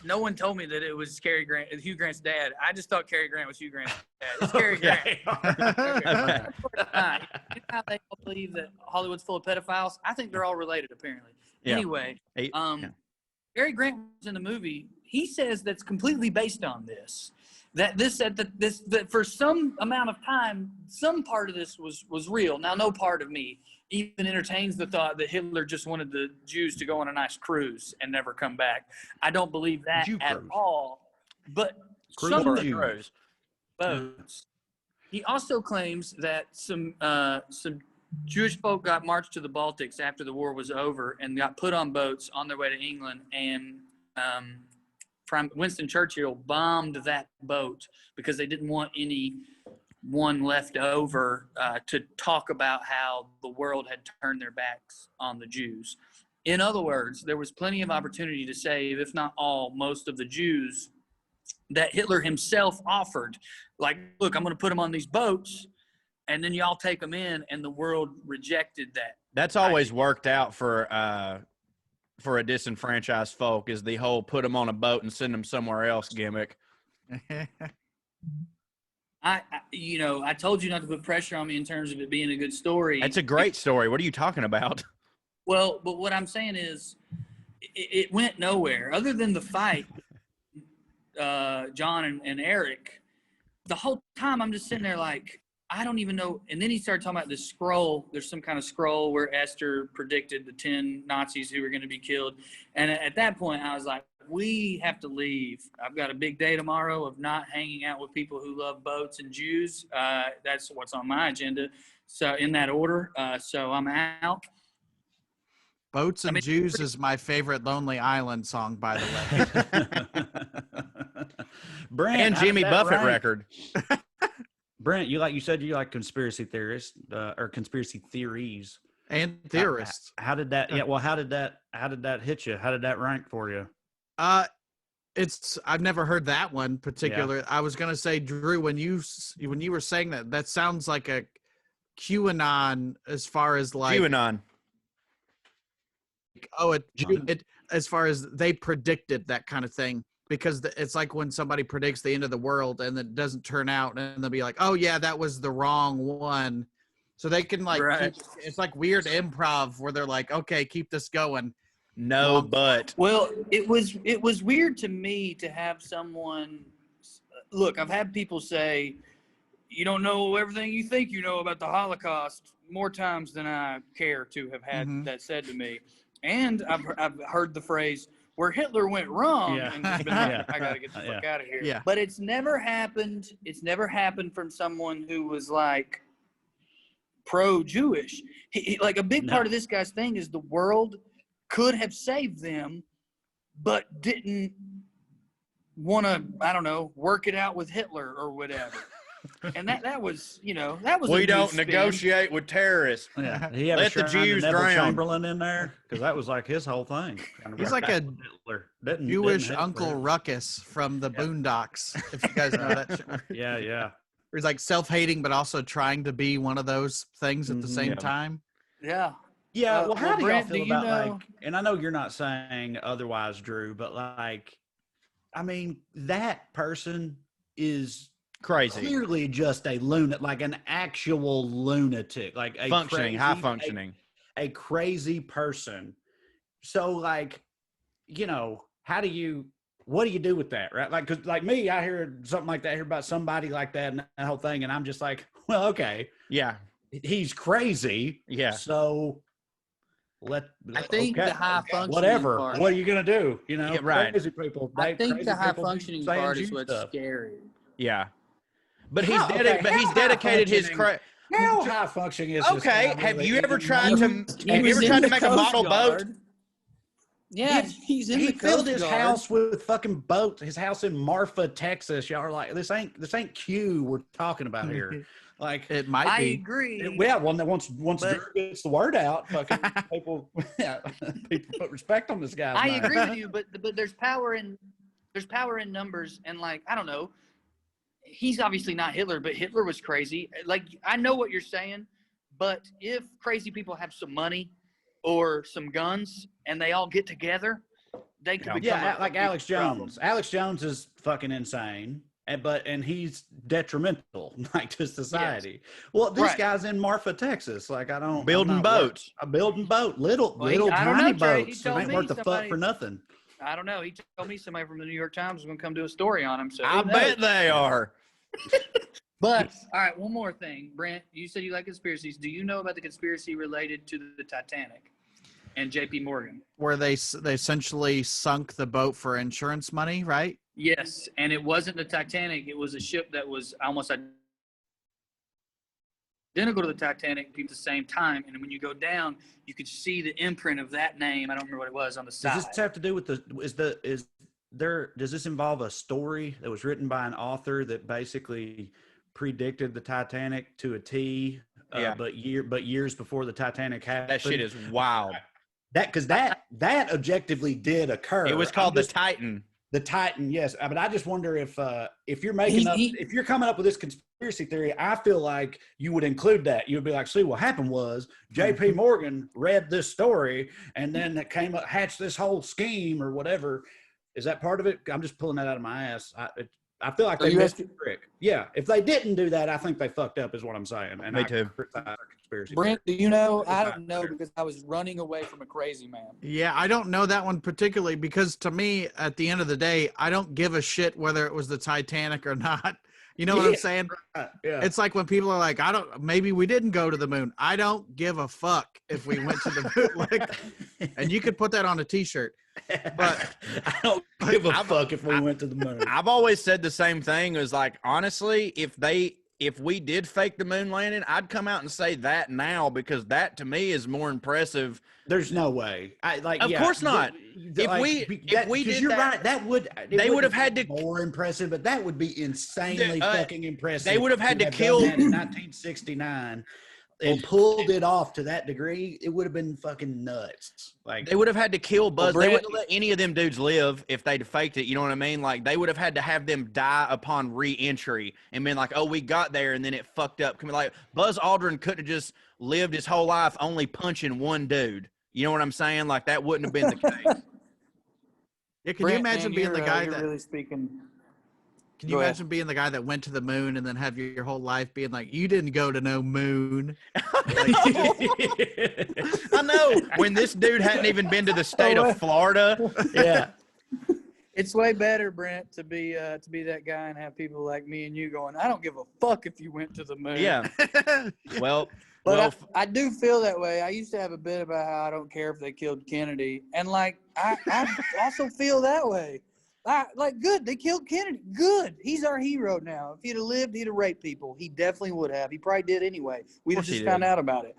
no one told me that it was Hugh Grant's dad. I just thought Cary Grant was Hugh Grant's dad. It's Cary Grant. Okay. You know how they all believe that Hollywood's full of pedophiles? I think they're all related, apparently. Yeah. Anyway, Cary Grant was in the movie. He says that's completely based on this. That for some amount of time, some part of this was real. Now, no part of me even entertains the thought that Hitler just wanted the Jews to go on a nice cruise and never come back. I don't believe that at all. But some of the boats. He also claims that some Jewish folk got marched to the Baltics after the war was over and got put on boats on their way to England, and Winston Churchill bombed that boat because they didn't want anyone left over to talk about how the world had turned their backs on the Jews. In other words, there was plenty of opportunity to save, if not all, most of the Jews that Hitler himself offered. Like, look, I'm going to put them on these boats, and then y'all take them in, and the world rejected that. That's always worked out for a disenfranchised folk, is the whole put them on a boat and send them somewhere else gimmick. I told you not to put pressure on me in terms of it being a good story. It's a great story. What are you talking about? Well, but what I'm saying is it went nowhere other than the fight, John and Eric. The whole time I'm just sitting there like, I don't even know. And then he started talking about this scroll. There's some kind of scroll where Esther predicted the 10 Nazis who were going to be killed. And at that point, I was like, we have to leave. I've got a big day tomorrow of not hanging out with people who love boats and Jews. That's what's on my agenda. So in that order. So I'm out. Boats and Jews is my favorite Lonely Island song, by the way. Brent, and Jimmy Buffett record. Brent, you said you like conspiracy theorists or conspiracy theories and theorists. How did that? Yeah. Well, how did that hit you? How did that rank for you? I've never heard that one particular. Yeah. I was gonna say, Drew, when you were saying that sounds like a QAnon as far as like QAnon. It as far as they predicted that kind of thing. Because it's like when somebody predicts the end of the world and it doesn't turn out, and they'll be like, "Oh yeah, that was the wrong one." So they can like, it's like weird improv where they're like, "Okay, keep this going." No, but well, it was weird to me to have someone. Look, I've had people say, "You don't know everything you think you know about the Holocaust," more times than I care to have had that said to me, and I've heard the phrase, where Hitler went wrong and just been like, I gotta get the fuck out of here. Yeah. But it's never happened. It's never happened from someone who was like pro-Jewish. Like a big part of this guy's thing is the world could have saved them, but didn't want to, I don't know, work it out with Hitler or whatever. And that was, that was. We don't negotiate with terrorists. Yeah. Let the Jews drown. Chamberlain in there, because that was like his whole thing. He's like a Jewish Uncle Ruckus from the Boondocks, if you guys know that show. Yeah. He's like self-hating, but also trying to be one of those things at the same time. Yeah. Yeah. Well, how do y'all Brent, feel about like? And I know you're not saying otherwise, Drew, but like, I mean, that person is crazy, clearly just a lunatic, like an actual lunatic, like a high functioning, a crazy person. So like, what do you do with that, right? Like, cause like me, I hear something like that, I hear about somebody like that and that whole thing, and I'm just like, well, okay, yeah, he's crazy, yeah. So I think the high functioning whatever. Part, what are you gonna do? Right? Crazy people. I think the high functioning part is what's scary. Yeah. But he's dedicated his How high functioning is okay? Have you ever tried to make a model boat? Yeah, he's in he the filled his Guard. house with fucking boats. His house in Marfa, Texas. Y'all are like, this ain't Q we're talking about here. Like it might be. I agree. Once Drew gets the word out, fucking people put respect on this guy. I agree with you, but there's power in numbers, and like I don't know. He's obviously not Hitler, but Hitler was crazy. Like I know what you're saying, But if crazy people have some money or some guns and they all get together, they could become like Alex Jones. Alex Jones is fucking insane, and he's detrimental like to society. Yes. Well, this guy's in Marfa, Texas. Like building boats. Building boat, little tiny boats. It ain't worth the fuck for nothing. I don't know. He told me somebody from the New York Times was going to come do a story on him. So I bet they are. But all right, one more thing, Brent. You said you like conspiracies. Do you know about the conspiracy related to the Titanic and J.P. Morgan, where they essentially sunk the boat for insurance money, right? Yes, and it wasn't the Titanic. It was a ship that was almost identical to the Titanic at the same time. And when you go down, you could see the imprint of that name. I don't remember what it was on the side. Does this have to do with does this involve a story that was written by an author that basically predicted the Titanic to a T? But years before the Titanic happened. That shit is wild. That objectively did occur. It was called the Titan. The Titan, yes. But I just wonder if you're if you're coming up with this conspiracy theory, I feel like you would include that. You would be like, see, what happened was J.P. Morgan read this story and then it came up, hatched this whole scheme or whatever. Is that part of it? I'm just pulling that out of my ass. I feel like they missed the trick. Yeah, if they didn't do that, I think they fucked up, is what I'm saying. And Me too. Conspiracy Brent, do you know? I don't know because I was running away from a crazy man. Yeah, I don't know that one particularly because to me, at the end of the day, I don't give a shit whether it was the Titanic or not. You know what I'm saying? Right. Yeah. It's like when people are like, maybe we didn't go to the moon. I don't give a fuck if we went to the moon. And you could put that on a t-shirt. But I don't give a fuck if we went to the moon. I've always said the same thing. Is like, honestly, if we did fake the moon landing, I'd come out and say that now because that to me is more impressive. There's no way. Of course not. If we did you're that, right. They would have had to more impressive, but that would be insanely fucking impressive. They would have had to kill that in 1969 and pulled it off to that degree. It would have been fucking nuts. Like they would have had to kill Buzz. They wouldn't let any of them dudes live if they'd faked it. You know what I mean? Like they would have had to have them die upon re-entry and been like, "Oh, we got there and then it fucked up." Like Buzz Aldrin could have just lived his whole life only punching one dude. You know what I'm saying? Like that wouldn't have been the case. Yeah, can you imagine being the guy that really speaking? Can you imagine being the guy that went to the moon and then have your whole life being like, you didn't go to no moon? I know. When this dude hadn't even been to the state of Florida. Yeah. It's way better, Brent, to be that guy and have people like me and you going, I don't give a fuck if you went to the moon. Yeah. But I do feel that way. I used to have a bit about how I don't care if they killed Kennedy. And, like, I also feel that way. Good, they killed Kennedy. Good. He's our hero now. If he'd have lived, he'd have raped people. He definitely would have. He probably did anyway. We'd have just found out about it.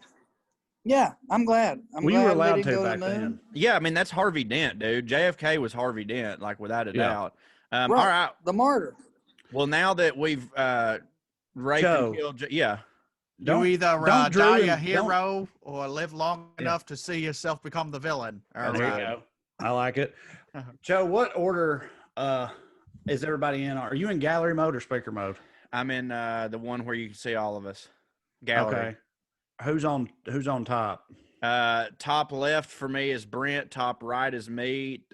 Yeah, I'm glad. We were allowed to back then. Yeah, I mean, that's Harvey Dent, dude. JFK was Harvey Dent, like, without a doubt. Right. All right. The martyr. Well, now that we've raped and killed, You either die a hero or live long enough to see yourself become the villain. There you go. I like it. Joe, what order is everybody in? Are you in gallery mode or speaker mode? I'm in the one where you can see all of us. Gallery. Okay. Who's on top? Top left for me is Brent. Top right is me.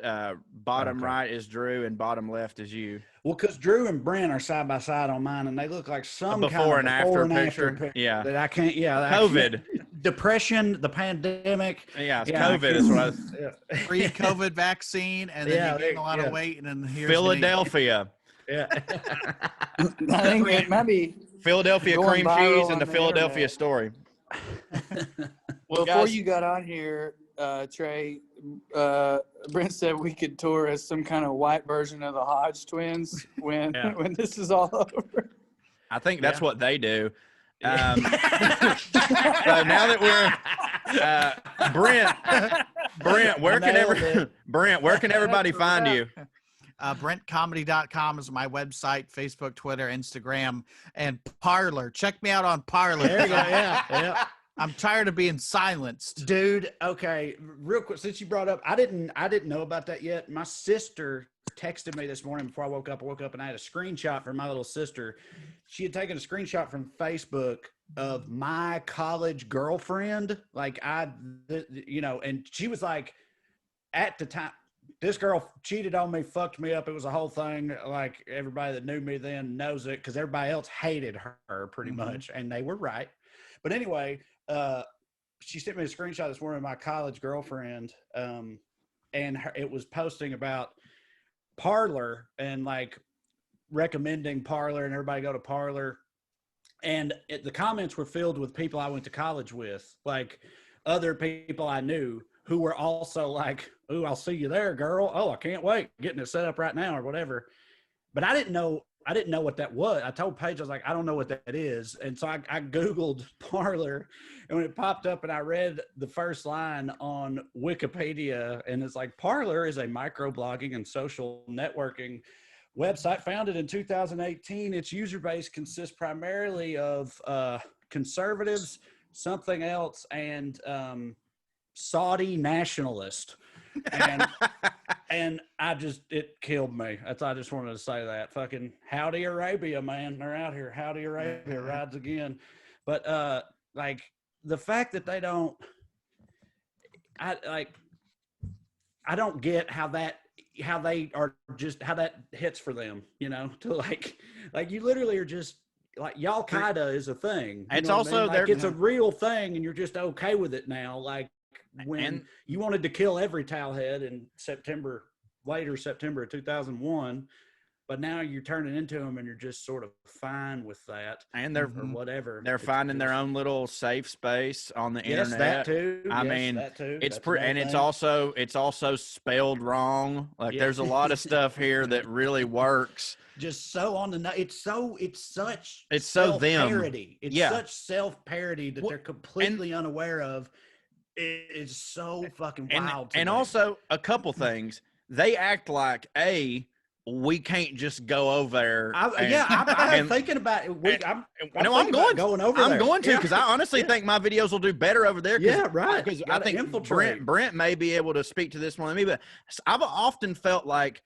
Bottom right is Drew, and bottom left is you. Well, because Drew and Brent are side by side on mine, and they look like some before kind of and after picture. Yeah, that I can't. Yeah, COVID, depression, the pandemic. Yeah, COVID is what I was. Pre-COVID vaccine, and then you gain a lot of weight, and then here's Philadelphia. Yeah, I think it might be Philadelphia cream cheese and the Philadelphia story. Well, before you got on here, Trae, Brent said we could tour as some kind of white version of the Hodge twins when this is all over. I think that's what they do. So now that we're Brent, where can everybody find you? BrentComedy.com is my website, Facebook, Twitter, Instagram, and Parler. Check me out on Parler. There you go. Yeah. I'm tired of being silenced. Dude, okay, real quick, since you brought up, I didn't know about that yet. My sister texted me this morning before I woke up. I woke up and I had a screenshot from my little sister. She had taken a screenshot from Facebook of my college girlfriend. Like and she was like, at the time, this girl cheated on me, fucked me up. It was a whole thing. Like everybody that knew me then knows it because everybody else hated her pretty much, and they were right. But anyway, she sent me a screenshot this morning of my college girlfriend, and it was posting about Parler and like recommending Parler and everybody go to Parler. And the comments were filled with people I went to college with, like other people I knew who were also like, "Ooh, I'll see you there, girl. Oh, I can't wait, getting it set up right now," or whatever. But I didn't know what that was. I told Paige, I was like, I don't know what that is. And so I Googled Parler, and when it popped up and I read the first line on Wikipedia, and it's like, Parler is a microblogging and social networking website founded in 2018. Its user base consists primarily of conservatives, something else, and Saudi nationalist. And it killed me. I just wanted to say that. Fucking Howdy Arabia, man. They're out here. Howdy Arabia rides again. But like the fact that they don't, I don't get how that hits for them, to like you literally are just like, y'all Qaeda is a thing. It's also like, it's a real thing, and you're just okay with it now. Like when you wanted to kill every towelhead in later September of 2001, but now you're turning into them and you're just sort of fine with that. And they're or whatever. They're finding their own little safe space on the yes, internet. That too. I mean, that too. It's pretty, and it's also spelled wrong. Like there's a lot of stuff here that really works. Just so on the it's such self-parody. It's such self-parody that they're completely unaware of. It is so fucking wild. And also a couple things. They act like we can't just go over there. I'm thinking about it. I'm going over there. I'm going to, because I honestly think my videos will do better over there. Yeah, right. Because I think Brent may be able to speak to this more than me, but I've often felt like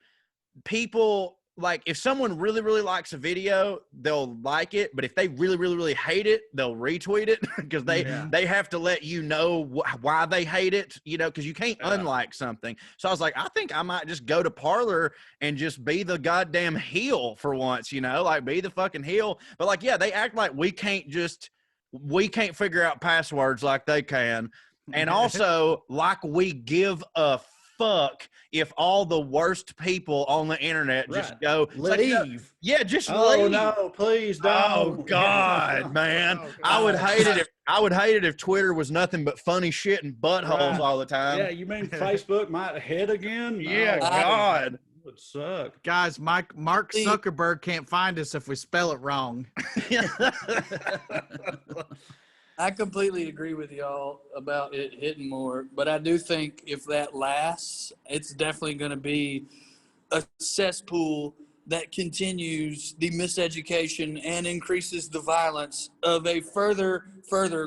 people, like if someone really, really likes a video, they'll like it. But if they really, really, really hate it, they'll retweet it because they have to let you know why they hate it, because you can't unlike something. So I was like, I think I might just go to Parler and just be the goddamn heel for once, like be the fucking heel. But like, yeah, they act like we can't figure out passwords like they can. And also like we give a fuck if all the worst people on the internet just go leave. Just leave. Oh no, please don't. Oh God, man. God. I would hate it if Twitter was nothing but funny shit and buttholes all the time. Yeah, you mean Facebook might hit again? Yeah, God. It would suck. Guys, Mark Zuckerberg can't find us if we spell it wrong. I completely agree with y'all about it hitting more, but I do think if that lasts, it's definitely going to be a cesspool that continues the miseducation and increases the violence of a further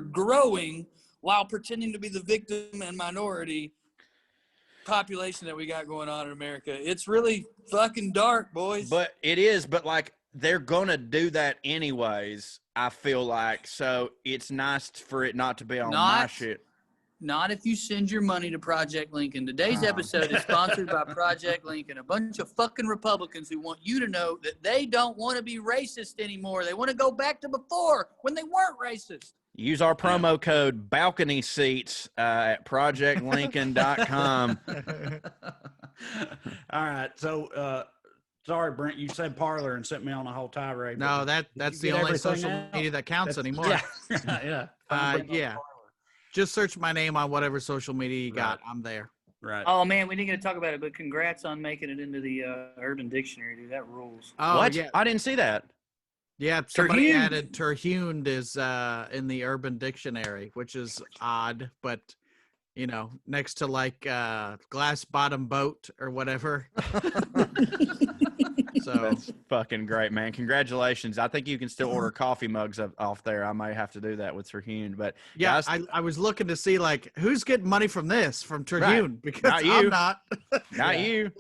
growing, while pretending to be the victim and minority population that we got going on in America. It's really fucking dark, boys. But it is, but like they're going to do that anyways. I feel like, so it's nice for it not to be on my shit. Not if you send your money to Project Lincoln. Today's episode is sponsored by Project Lincoln, a bunch of fucking Republicans who want you to know that they don't want to be racist anymore. They want to go back to before when they weren't racist. Use our promo code balcony seats at projectlincoln.com. All right. So, sorry, Brent, you said Parler and sent me on a whole tirade. No, that's the only social media that counts anymore. Yeah. Yeah. Just search my name on whatever social media you got. I'm there. Right. Oh, man, we didn't get to talk about it, but congrats on making it into the Urban Dictionary, dude. That rules. Oh, what? Yeah. I didn't see that. Yeah, somebody added Terhuned is in the Urban Dictionary, which is odd, but, next to like glass bottom boat or whatever. So that's fucking great, man. Congratulations. I think you can still order coffee mugs off there. I might have to do that with Terhune, but yeah, guys, I was looking to see like who's getting money from this from Terhune, because not you. I'm not. Not you.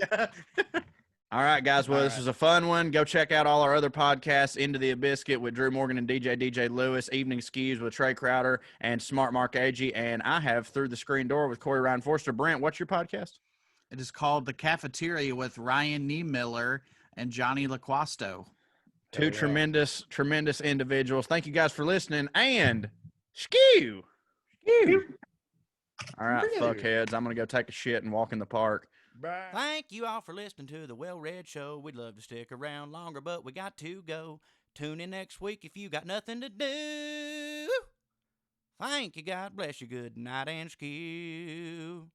All right, guys. Well, this was a fun one. Go check out all our other podcasts, Into the Biscuit with Drew Morgan and DJ Lewis, Evening Skews with Trae Crowder and Smart Mark Agee, and I have Through the Screen Door with Corey Ryan Forster. Brent, what's your podcast? It is called The Cafeteria with Ryan Niemiller and Johnny LaQuasto. Two tremendous individuals. Thank you guys for listening, and skew. All right, fuckheads. I'm going to go take a shit and walk in the park. Bye. Thank you all for listening to the WellRED Show. We'd love to stick around longer, but we got to go. Tune in next week if you got nothing to do. Thank you. God bless you. Good night and skew.